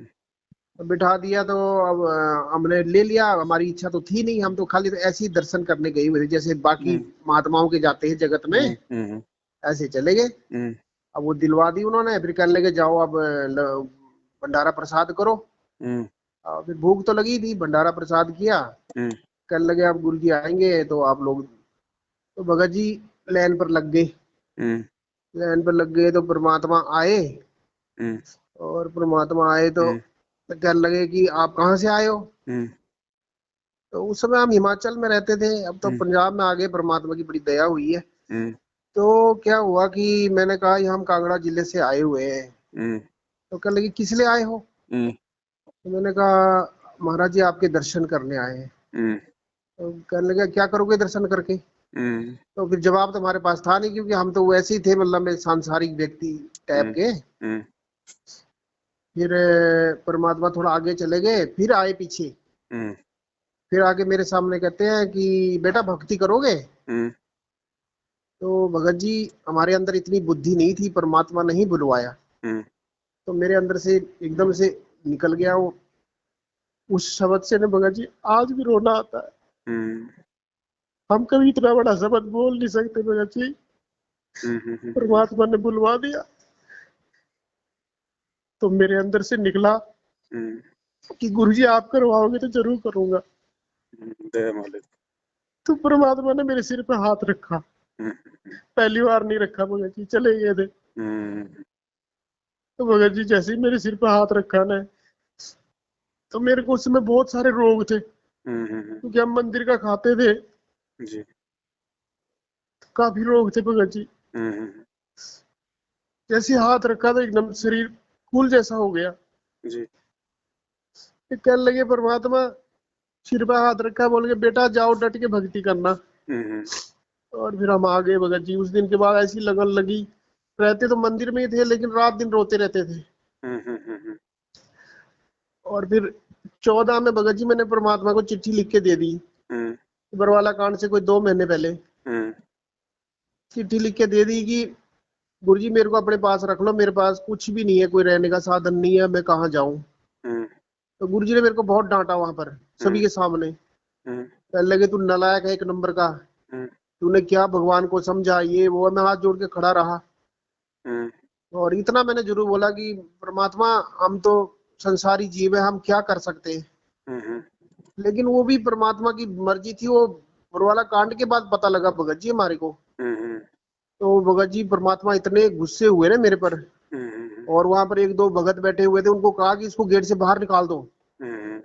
तो बिठा दिया तो अब हमने ले लिया। हमारी इच्छा तो थी नहीं, हम तो खाली तो ऐसे ही दर्शन करने गए हुए थे जैसे बाकी हम्म, महात्माओं के जाते हैं जगत में, हम्म, हम्म, ऐसे चले गए। हम्म, अब वो दिलवा दी उन्होंने, फिर कहने लगे जाओ अब भंडारा प्रसाद करो। हम्म, फिर भूख तो लगी थी, भंडारा प्रसाद किया। हम्म, कहने लगे अब गुरु जी आएंगे तो आप लोग, तो भगत जी लाइन पर लग गए। हम्म, लाइन पर लग गए तो परमात्मा आए। हम्म, और परमात्मा आए तो हम्म, कहने लगे कि आप कहाँ से आए हो। हम्म, तो उस समय हम हिमाचल में रहते थे, अब तो हम्म, पंजाब में आ गए, परमात्मा की बड़ी दया हुई है। हम्म, तो क्या हुआ कि मैंने कहा ये हम कांगड़ा जिले से आए हुए हैं। हम्म, तो कहने लगे किस लिए आए हो। हम्म, तो मैंने कहा महाराज जी आपके दर्शन करने आए हैं। हम्म, तो कहने लगे क्या करोगे दर्शन करके। हम्म, तो फिर जवाब तो हमारे पास था नहीं, क्योंकि हम तो वैसे ही थे, मतलब में सांसारिक व्यक्ति टाइप हम्म, के। हम्म, फिर परमात्मा थोड़ा आगे चले गए, फिर आए पीछे। हम्म, फिर आके मेरे सामने कहते हैं कि बेटा भक्ति करोगे। हम्म, तो भगत जी हमारे अंदर इतनी बुद्धि नहीं थी, परमात्मा नहीं बुलवाया। हम्म, तो मेरे अंदर से एकदम से निकल गया वो उस शब्द से ना भगत जी, आज भी रोना आता है। हम्म, हम कभी इतना बड़ा शब्द बोल नहीं सकते भगत जी, परमात्मा ने बुलवा दिया। तो मेरे अंदर से निकला हम्म, कि गुरुजी आप करवाओगे तो जरूर करूंगा। दया मालिक। तो परमात्मा ने मेरे सिर पे हाथ रखा। हम्म, पहली बार नहीं रखा भगत जी, चले गए थे। हम्म, तो भगत जी जैसे ही मेरे सिर पे हाथ रखा ना, तो मेरे को उस समय बहुत सारे रोग थे, क्योंकि हम मंदिर का खाते थे। जी। काफी रोग थे भगत जी। हम्म, जैसे हाथ रखा तो एकदम शरीर फूल जैसा हो गया। जी। फिर कहने लगे परमात्मा, सिर पे हाथ रखा, बोल के बेटा जाओ डट के भक्ति करना। हम्म, और फिर हम आ गए भगत जी। उस दिन के बाद ऐसी लगन लगी, रहते तो मंदिर में ही थे लेकिन रात दिन रोते रहते थे। हम्म, और फिर 14 में भगत जी मैंने परमात्मा को चिट्ठी लिख के दे दी, हम्म, बरवाला कांड से कोई 2 महीने पहले हम्म, चिट्ठी लिख के दे दी कि गुरु जी मेरे को अपने पास रख लो, मेरे पास कुछ भी नहीं है, कोई रहने का साधन नहीं है, मैं कहाँ जाऊं। हम्म, तो गुरु जी ने मेरे को बहुत डांटा वहां पर सभी हम्म, के सामने। हम्म, कहने लगे तू नालायक है एक नंबर का, हम्म, तूने क्या भगवान को समझा, ये वो। मैं हाथ जोड़ के खड़ा रहा हम्म, और इतना मैंने जरूर बोला कि परमात्मा हम तो संसारी जीव है, हम क्या कर सकते हैं। हम्म, लेकिन वो भी परमात्मा की मर्जी थी। वो बरवाला कांड के बाद पता लगा भगत जी हमारे को। हम्म, तो भगत जी परमात्मा इतने गुस्से हुए ना मेरे पर। हम्म, और वहां पर एक दो भगत बैठे हुए थे, उनको कहा कि इसको गेट से बाहर निकाल दो। हम्म,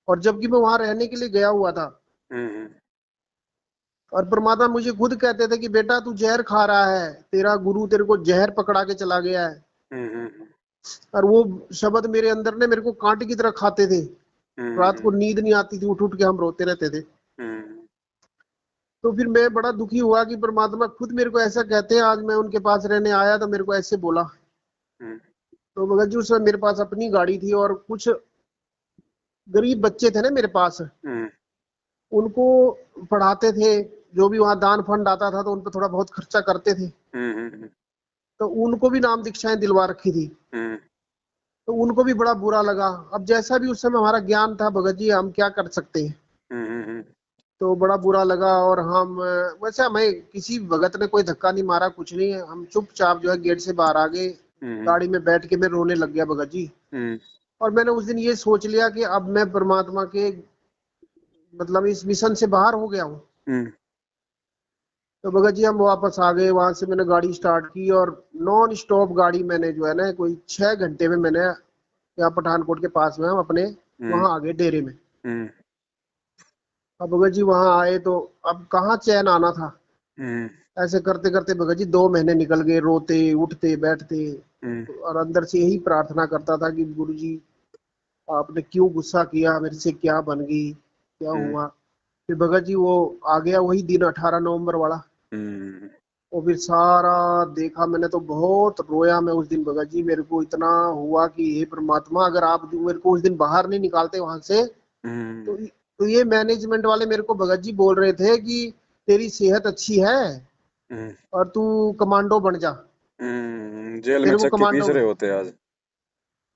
और जबकि मैं वहां रहने के लिए गया हुआ था, हम्म, और परमात्मा मुझे खुद कहते थे कि बेटा तू जहर खा रहा है, तेरा गुरु तेरे को जहर पकड़ा के चला गया है। हम्म, और वो शब्द मेरे अंदर ने मेरे को कांटे की तरह खाते थे। रात को हम्म, नींद नहीं आती थी, उठ उठ के हम रोते रहते थे। हम्म, तो फिर मैं बड़ा दुखी हुआ कि परमात्मा खुद मेरे को ऐसा कहते हैं। आज मैं उनके पास रहने आया तो मेरे को ऐसे बोला। हम्म, तो भगत जी उस समय मेरे पास अपनी गाड़ी थी और कुछ गरीब बच्चे थे ना मेरे पास, हम्म, उनको पढ़ाते थे। जो भी वहां दान फंड आता था तो उन पर थोड़ा बहुत खर्चा करते थे। हम्म, तो उनको भी नाम दीक्षाएं दिलवा रखी थी। हम्म, तो उनको भी बड़ा बुरा लगा। अब जैसा भी उस समय हमारा ज्ञान था भगत जी, हम क्या कर सकते हैं। हम्म, तो बड़ा बुरा लगा। और हम वैसे हमें किसी भगत ने कोई धक्का नहीं मारा, कुछ नहीं। हम चुपचाप जो है गेट से बाहर आ गए। गाड़ी में बैठ के मैं रोने लग गया भगत जी। और मैंने उस दिन ये सोच लिया कि अब मैं परमात्मा के मतलब इस मिशन से बाहर हो गया हूँ। हम्म, तो भगत जी हम वापस आ गए। वहां से मैंने गाड़ी स्टार्ट की और नॉन स्टॉप गाड़ी मैंने जो है ना कोई 6 घंटे में मैंने यहाँ पठानकोट के पास में हम अपने हम्म, वहां आ गए डेरे में। हम्म, अब भगत जी वहां आए तो अब कहाँ चैन आना था। हम्म, ऐसे करते करते भगत जी 2 महीने निकल गए, रोते उठते बैठते। हम्म, और अंदर से यही प्रार्थना करता था कि गुरु जी आपने क्यों गुस्सा किया, मेरे से क्या बन गई, क्या हम्म, हुआ। फिर भगत जी वो आ गया वही दिन 18 नवंबर वाला। हम्म, और फिर सारा देखा मैंने तो बहुत रोया मैं उस दिन भगत जी। मेरे को इतना हुआ कि हे परमात्मा, अगर आप मेरे को उस दिन बाहर नहीं निकालते वहां से, हम्म, तो ये मैनेजमेंट वाले मेरे को भगत जी बोल रहे थे कि तेरी सेहत अच्छी है हम्म, और तू कमांडो बन जा, जेल में तेरे को चक्की पीस कमांडो। रहे होते आज।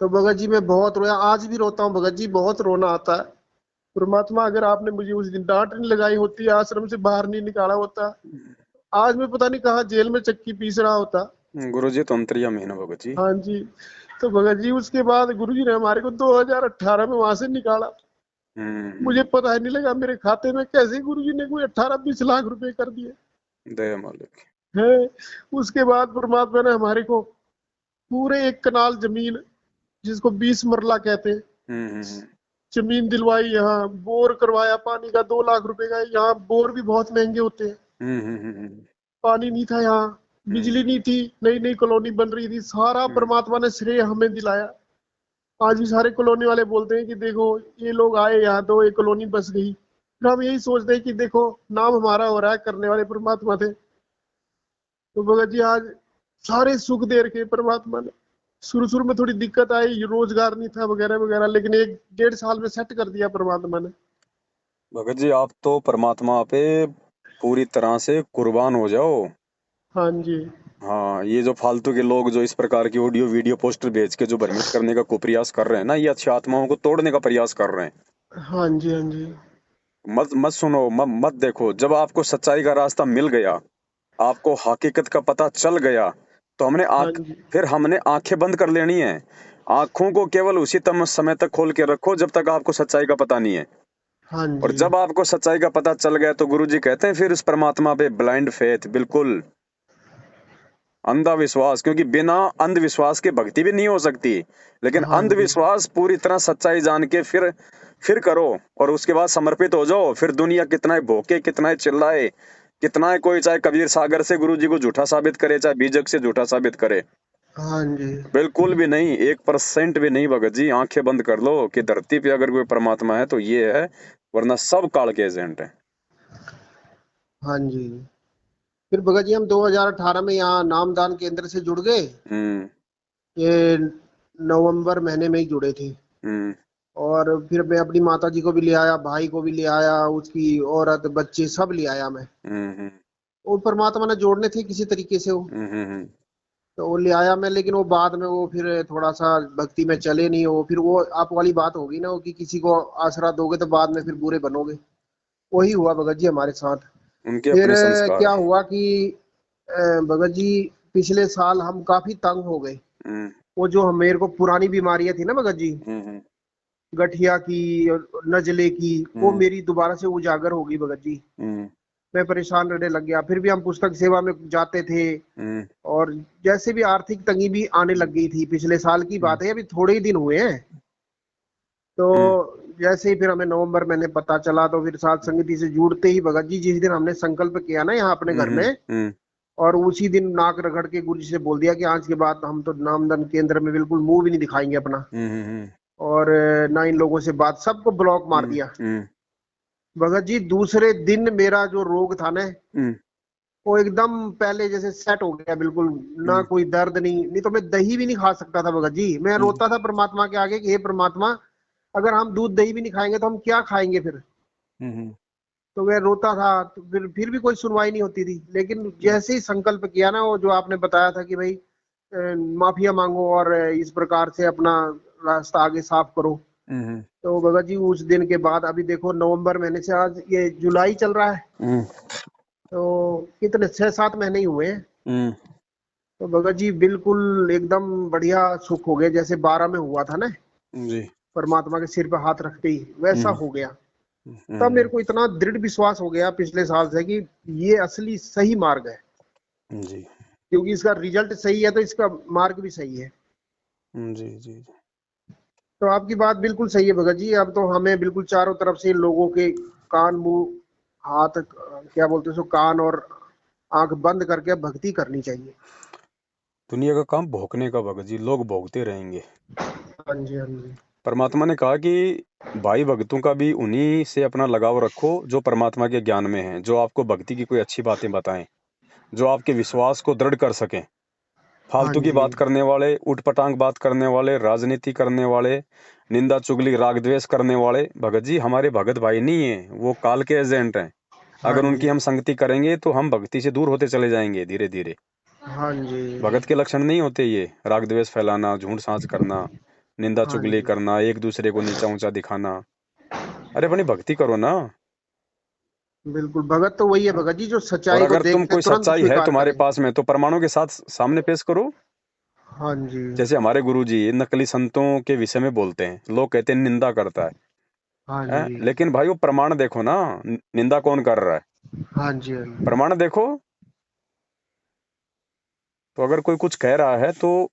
तो भगत जी मैं बहुत रोया, आज भी रोता हूँ भगत जी, बहुत रोना आता है। परमात्मा, अगर आपने मुझे उस दिन डांट नहीं लगाई होती, आश्रम से बाहर नहीं निकाला होता, आज मैं पता नहीं कहाँ जेल में चक्की पीस रहा होता। गुरु जी तो अंतर्यामी है ना भगत जी। हाँ जी। तो भगत जी उसके बाद गुरु जी ने हमारे को 2018 में वहां से निकाला। मुझे हम्म, पता ही नहीं लगा मेरे खाते में कैसे गुरु जी ने कोई 18-20 लाख रुपए कर दिए दया मालिक। है। उसके बाद परमात्मा ने हमारे को पूरे 1 कनाल जमीन, जिसको 20 मरला कहते हैं, हम्म, हम्म, जमीन दिलवाई। यहाँ बोर करवाया पानी का, 2 लाख रुपए का। यहाँ बोर भी बहुत महंगे होते हैं। हम्म, हम्म, पानी नहीं था यहाँ, हम्म, बिजली नहीं थी, नई नई कॉलोनी बन रही थी, सारा हम्म, परमात्मा ने श्रेय हमें दिलाया। आज भी सारे कॉलोनी वाले बोलते हैं कि देखो, ये लोग आए यहाँ तो एक कॉलोनी बस गई। फिर हम यही सोचते हैं कि देखो, नाम हमारा हो रहा है, करने वाले परमात्मा थे। तो भगत जी आज सारे सुख दे रखे परमात्मा ने। शुरू शुरू में थोड़ी दिक्कत आई, रोजगार नहीं था वगैरह वगैरह, लेकिन 1-1.5 साल में सेट कर दिया परमात्मा ने। भगत जी आप तो परमात्मा पे पूरी तरह से कुर्बान हो जाओ। हाँ जी। हाँ, ये जो फालतू के लोग जो इस प्रकार की ऑडियो वीडियो पोस्टर भेज के जो भ्रमित करने का कुप्रयास कर रहे हैं ना, ये अच्छी आत्माओं को तोड़ने का प्रयास कर रहे हैं। हाँ जी। हाँ जी। मत मत सुनो, मत देखो। जब आपको सच्चाई का रास्ता मिल गया, आपको हकीकत का पता चल गया, तो हाँ जी। फिर हमने आंखें बंद कर लेनी है। आंखों को केवल उसी तम समय तक खोल के रखो जब तक आपको सच्चाई का पता नहीं है। हाँ और जी। जब आपको सच्चाई का पता चल गया तो गुरुजी कहते हैं फिर उस परमात्मा पे ब्लाइंड फेथ, बिल्कुल अंधा विश्वास, क्योंकि बिना अंधविश्वास के भक्ति भी नहीं हो सकती। लेकिन हाँ जी। अंधविश्वास पूरी तरह सच्चाई जान के फिर करो, और उसके बाद समर्पित हो जाओ। फिर दुनिया कितना ही भोके, कितना ही चिल्लाए, कितना ही कोई चाहे कबीर सागर से गुरु जी को झूठा साबित करे, चाहे बीजक से झूठा साबित करे, हाँ जी। बिल्कुल भी नहीं, 1% भी नहीं भगत जी। आंखें बंद कर लो कि धरती पे अगर कोई परमात्मा है तो ये है, वरना सब काल के एजेंट है। हाँ जी। फिर भगत जी हम 2018 में यहाँ नामदान केंद्र से जुड़ गए। हम्म, ये नवंबर महीने में ही जुड़े थे। हम्म, और फिर मैं अपनी माता जी को भी ले आया, भाई को भी ले आया, उसकी औरत बच्चे सब ले आया मैं। हम्म, हम्म, वो परमात्मा ने जोड़ने थे किसी तरीके से वो। हम्म, तो वो ले आया मैं, लेकिन वो बाद में वो फिर थोड़ा सा भक्ति में चले नहीं। वो फिर वो आप वाली बात होगी ना, वो कि किसी को आसरा दोगे तो बाद में फिर बुरे बनोगे। वही हुआ भगत जी हमारे साथ। उनके फिर अपने संस्कार क्या है। हुआ कि भगत जी पिछले साल हम काफी तंग हो गए। हम्म, वो जो मेरे को पुरानी बीमारियां थी ना भगत जी, हम्म, गठिया की, नजले की, वो हम्म, मेरी दोबारा से उजागर होगी भगत जी। हम्म, मैं परेशान रहने लग गया। फिर भी हम पुस्तक सेवा में जाते थे। हम्म, और जैसे भी आर्थिक तंगी भी आने लग गई थी, पिछले साल की हम्म, बात है, अभी थोड़े ही दिन हुए हैं। तो हम्म, जैसे ही फिर हमें नवंबर महीने पता चला, तो फिर साथ संगति से जुड़ते ही भगत जी, जिस दिन हमने संकल्प किया ना यहाँ अपने घर हम्म, में, हम्म, और उसी दिन नाक रगड़ के गुरु जी से बोल दिया कि आज के बाद हम तो नामदान केंद्र में बिल्कुल मुंह भी नहीं दिखाएंगे अपना। हम्म, और ना इन लोगों से बात, सबको ब्लॉक मार हम्म, दिया। हम्म, भगत जी दूसरे दिन मेरा जो रोग था ना, हम्म, वो एकदम पहले जैसे सेट हो गया बिल्कुल। ना हम्म, कोई दर्द, नहीं नहीं तो मैं दही भी नहीं खा सकता था भगत जी। मैं हम्म, रोता था परमात्मा के आगे कि हे परमात्मा, अगर हम दूध दही भी नहीं खाएंगे तो हम क्या खाएंगे फिर। हम्म, तो मैं रोता था। तो फिर भी कोई सुनवाई नहीं होती थी। लेकिन जैसे ही संकल्प किया ना, वो जो आपने बताया था कि भाई माफिया मांगो और इस प्रकार से अपना रास्ता आगे साफ करो। हम्म, तो भगत जी उस दिन के बाद अभी देखो, नवंबर महीने से आज ये जुलाई चल रहा है, हम्म, तो कितने 6-7 महीने ही हुए हैं। हम्म, तो भगत जी बिल्कुल एकदम बढ़िया सुख हो गया, जैसे 12 में हुआ था ना, जी, परमात्मा के सिर पे हाथ रखते ही वैसा हम्म, हो गया। तब मेरे हम्म, को इतना दृढ़ विश्वास हो गया पिछले साल से कि ये असली सही मार्ग है। जी, क्योंकि इसका रिजल्ट सही है तो इसका मार्ग भी सही है। जी, जी, तो आपकी बात बिल्कुल सही है भगत जी। अब तो हमें बिल्कुल चारों तरफ से लोगों के कान, मुंह, हाथ, क्या बोलते हैं सो, कान और आंख बंद करके भक्ति करनी चाहिए। दुनिया का काम भोंकने का भगत जी, लोग भोंकते रहेंगे। हाँ जी। हाँ जी। परमात्मा ने कहा कि भाई भक्तों का भी उन्हीं से अपना लगाव रखो जो परमात्मा के ज्ञान में हैं, जो आपको भक्ति की कोई अच्छी बातें बताएं। जो आपके विश्वास को दृढ़ कर सकें। हाँ फालतू की जी, बात करने वाले, उठपटांग बात करने वाले, राजनीति करने वाले, निंदा चुगली राग द्वेष करने वाले भगत जी हमारे भगत भाई नहीं है, वो काल के एजेंट हैं। हाँ अगर जी, उनकी हम संगति करेंगे तो हम भक्ति से दूर होते चले जाएंगे धीरे धीरे। हाँ जी, भगत के लक्षण नहीं होते ये राग द्वेष फैलाना, झूठ सांच करना, निंदा हाँ चुगली जी। करना, एक दूसरे को नीचा ऊंचा दिखाना। अरे अपनी भक्ति करो ना। बिल्कुल, भगत तो वही है भगत जी जो और सच्चाई को अगर तुम देख के कोई तुरंत सच्चाई है स्वीकार तुम्हारे करे। पास में तो प्रमाणों के साथ सामने पेश करो। हाँ जी, जैसे हमारे गुरुजी नकली संतों के विषय में बोलते हैं, लोग कहते हैं निंदा करता हाँ है? जी, लेकिन भाई वो प्रमाण देखो ना, निंदा कौन कर रहा है, हाँ जी, हाँ जी, प्रमाण देखो। तो अगर कोई कुछ कह रहा है तो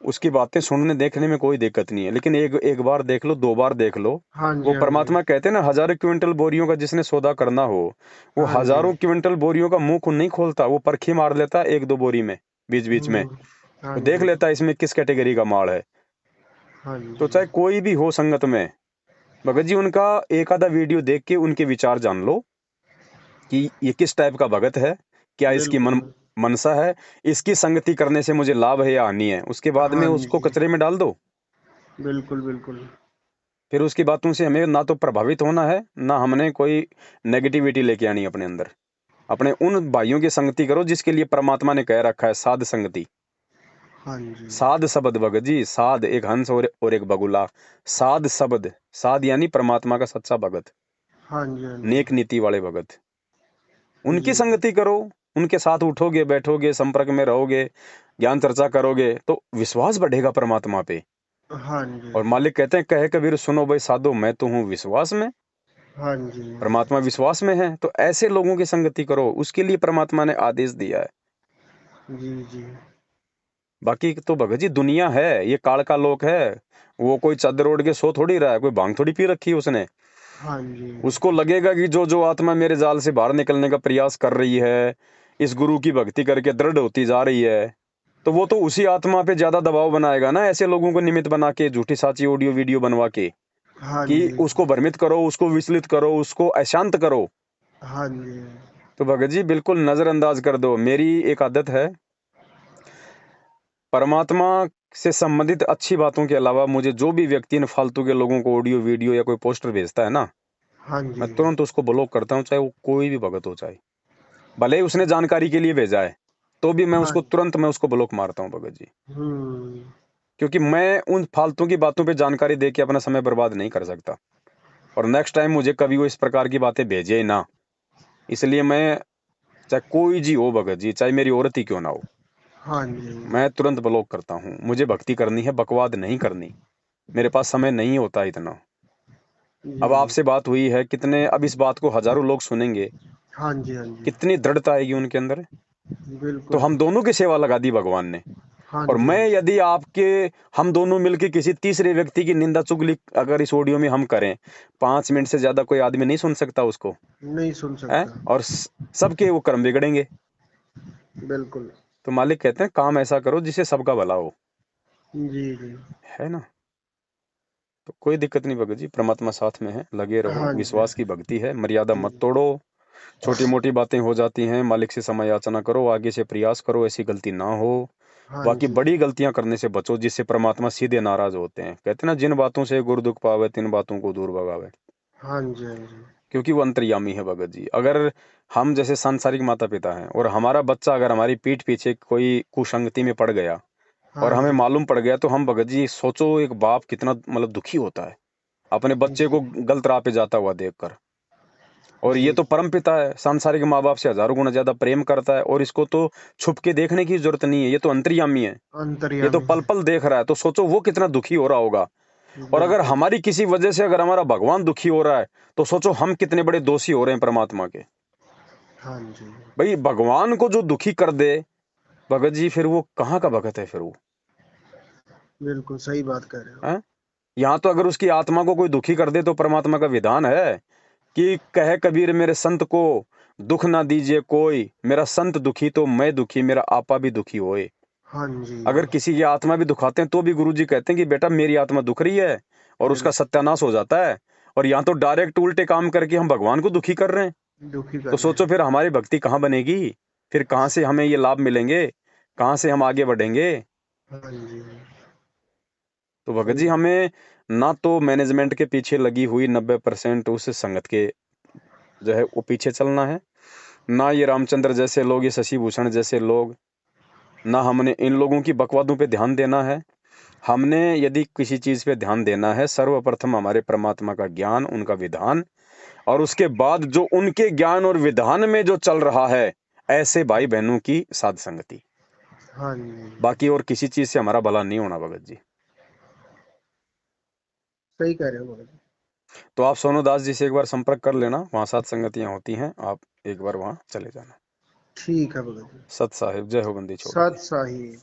उसकी बातें सुनने देखने में कोई दिक्कत नहीं है, लेकिन एक एक बार देख लो, दो बार देख लो। हाँ वो जी, हाँ जी, परमात्मा कहते हैं ना, हजारों क्विंटल बोरियों का जिसने सौदा करना हो, वो हाँ जी, हजारों क्विंटल बोरियों का मुंह को नहीं खोलता, वो परखी मार लेता है एक दो बोरी में बीच बीच में। हाँ वो देख जी, लेता है इसमें किस कैटेगरी का माल है। हाँ तो जी, चाहे कोई भी हो संगत में, भगत जी उनका एक आधा वीडियो देख के उनके विचार जान लो कि ये किस टाइप का भगत है, क्या इसकी बिल्कुल, मनसा है, इसकी संगति करने से मुझे लाभ है या हानि है। उसके बाद में हाँ उसको जी, कचरे में डाल दो। बिल्कुल, बिल्कुल, फिर उसकी बातों से हमें ना तो प्रभावित होना है, ना हमने कोई नेगेटिविटी लेके आनी है अपने अंदर। अपने उन भाइयों की संगति करो जिसके लिए परमात्मा ने कह रखा है साध संगति। हाँ जी, साध शब्द भगत जी, साध एक हंस और एक बगुला। साध शब्द, साध यानी परमात्मा का सच्चा भगत, हाँ जी, हाँ जी, नेक नीति वाले भगत। उनकी जी, संगति करो, उनके साथ उठोगे बैठोगे संपर्क में रहोगे, ज्ञान चर्चा करोगे तो विश्वास बढ़ेगा परमात्मा पे। हाँ जी, और मालिक कहते हैं, कहे कबीर सुनो भाई साधो, मैं तो हूँ विश्वास में। हाँ जी, परमात्मा विश्वास में है, तो ऐसे लोगों की संगति करो, उसके लिए परमात्मा ने आदेश दिया है। जी, जी, बाकी तो भगत जी दुनिया है, ये काल का लोक है। वो कोई चादर ओढ़ के सो थोड़ी रहा है, कोई भांग थोड़ी पी रखी है उसने। हाँ जी, उसको लगेगा कि जो जो आत्मा मेरे जाल से बाहर निकलने का प्रयास कर रही है, इस गुरु की भक्ति करके दृढ़ होती जा रही है, तो वो तो उसी आत्मा पे ज्यादा दबाव बनाएगा ना, ऐसे लोगों को निमित्त बना के झूठी साची ऑडियो वीडियो बनवा के, हाँ कि जी, उसको भ्रमित करो, उसको विचलित करो, उसको अशांत करो। हाँ जी, तो भगत जी बिल्कुल नजरअंदाज कर दो। मेरी एक आदत है, परमात्मा से संबंधित अच्छी बातों के अलावा मुझे जो भी व्यक्ति ने फालतू के लोगों को ऑडियो वीडियो या कोई पोस्टर भेजता है ना, हाँ मैं जी, तुरंत उसको ब्लॉक करता हूँ, चाहे वो कोई भी भगत हो, चाहे भले ही उसने जानकारी के लिए भेजा है, तो भी मैं हाँ, उसको तुरंत मैं उसको ब्लॉक मारता हूँ भगत जी। हम्म, क्योंकि मैं उन फालतू की बातों पे जानकारी दे के अपना समय बर्बाद नहीं कर सकता, और नेक्स्ट टाइम मुझे कभी वो इस प्रकार की बातें भेजे ही ना। इसलिए मैं, चाहे कोई जी हो भगत जी, चाहे मेरी औरत ही क्यों ना हो, हाँ जी, मैं तुरंत ब्लॉक करता हूँ। मुझे भक्ति करनी है, बकवाद नहीं करनी, मेरे पास समय नहीं होता इतना। अब जी, आपसे बात हुई है, कितने अब इस बात को हजारों लोग सुनेंगे, हाँ जी, हाँ जी, कितनी दृढ़ता आएगी उनके अंदर। तो बिल्कुल, हम दोनों की सेवा लगा दी भगवान ने। हाँ और जी, हाँ मैं जी, यदि आपके, हम दोनों मिलकर किसी तीसरे व्यक्ति की निंदा चुगली अगर इस ऑडियो में हम करें, 5 मिनट से ज्यादा कोई आदमी नहीं सुन सकता उसको, नहीं सुन है? सकता, और सबके वो कर्म बिगड़ेंगे। बिल्कुल, तो मालिक कहते हैं काम ऐसा करो जिससे सबका भला हो, जी, जी, है ना? तो कोई दिक्कत नहीं भगत जी, परमात्मा साथ में है, लगे रहो, हाँ जी, विश्वास की भक्ति है, मर्यादा जी, मत तोड़ो। छोटी मोटी बातें हो जाती हैं, मालिक से समय याचना करो, आगे से प्रयास करो ऐसी गलती ना हो। हाँ बाकी जी, बड़ी गलतियां करने से बचो जिससे परमात्मा सीधे नाराज होते हैं। कहते हैं ना, जिन बातों से गुरु दुख पावे तिन बातों को दूर भगावे। हाँ जी, हाँ जी, क्योंकि वो अंतर्यामी है भगत जी। अगर हम जैसे सांसारिक माता पिता हैं और हमारा बच्चा अगर हमारी पीठ पीछे कोई कुसंगति में पड़ गया और हाँ हमें जी, मालूम पड़ गया, तो हम भगत जी सोचो एक बाप कितना मतलब दुखी होता है अपने बच्चे को जी, गलत राह पे जाता हुआ देखकर। और ये जी, तो परम पिता है, सांसारिक माँ बाप से हजारों गुना ज्यादा प्रेम करता है, और इसको तो छुप के देखने की जरूरत नहीं है, ये तो अंतर्यामी है। ये तो अंतर्यामी पल है, पल देख रहा है, तो सोचो वो कितना दुखी हो रहा होगा। और अगर बिल्कुल, हमारी किसी वजह से अगर हमारा भगवान दुखी हो रहा है, तो सोचो हम कितने बड़े दोषी हो रहे हैं परमात्मा के। हाँ जी, भाई भगवान को जो दुखी कर दे भगत जी, फिर वो कहाँ का भगत है फिर वो, बिल्कुल सही बात कह रहे हो, है? यहाँ तो अगर उसकी आत्मा को कोई दुखी कर दे तो परमात्मा का विधान है कि कहे कबीर मेरे संत को दुख ना दीजिए कोई, मेरा संत दुखी तो मैं दुखी, मेरा आपा भी दुखी होए। हाँ जी, अगर किसी की आत्मा भी दुखाते हैं तो भी गुरुजी कहते हैं कि बेटा मेरी आत्मा दुख रही है, और उसका बिल्कुल, सत्यानाश हो जाता है। और यहाँ तो डायरेक्ट उल्टे काम करके हम भगवान को दुखी कर रहे हैं। दुखी तो कर रहे सोचो हैं, फिर हमारी भक्ति कहाँ बनेगी। फिर कहाँ से हमें ये लाभ मिलेंगे, कहाँ से हम आगे बढ़ेंगे। हाँ जी, तो भगत सही जी है। हमें ना तो मैनेजमेंट के पीछे लगी हुई 90% उस संगत के जो है वो पीछे चलना है, ना ये रामचंद्र जैसे लोग, ये शशि भूषण जैसे लोग, ना हमने इन लोगों की बकवादों पे ध्यान देना है। हमने यदि किसी चीज पे ध्यान देना है, सर्वप्रथम हमारे परमात्मा का ज्ञान, उनका विधान, और उसके बाद जो उनके ज्ञान और विधान में जो चल रहा है, ऐसे भाई बहनों की साध संगति। हाँ जी, बाकी और किसी चीज से हमारा भला नहीं होना भगत जी। सही कह रहे हो भगत जी। तो आप सोनू दास जी से एक बार संपर्क कर लेना, वहाँ सात संगतियाँ होती हैं, आप एक बार वहाँ चले जाना। ठीक है भगत जी। सत साहिब, जय हो बंदी छोड़ के। सत साहिब।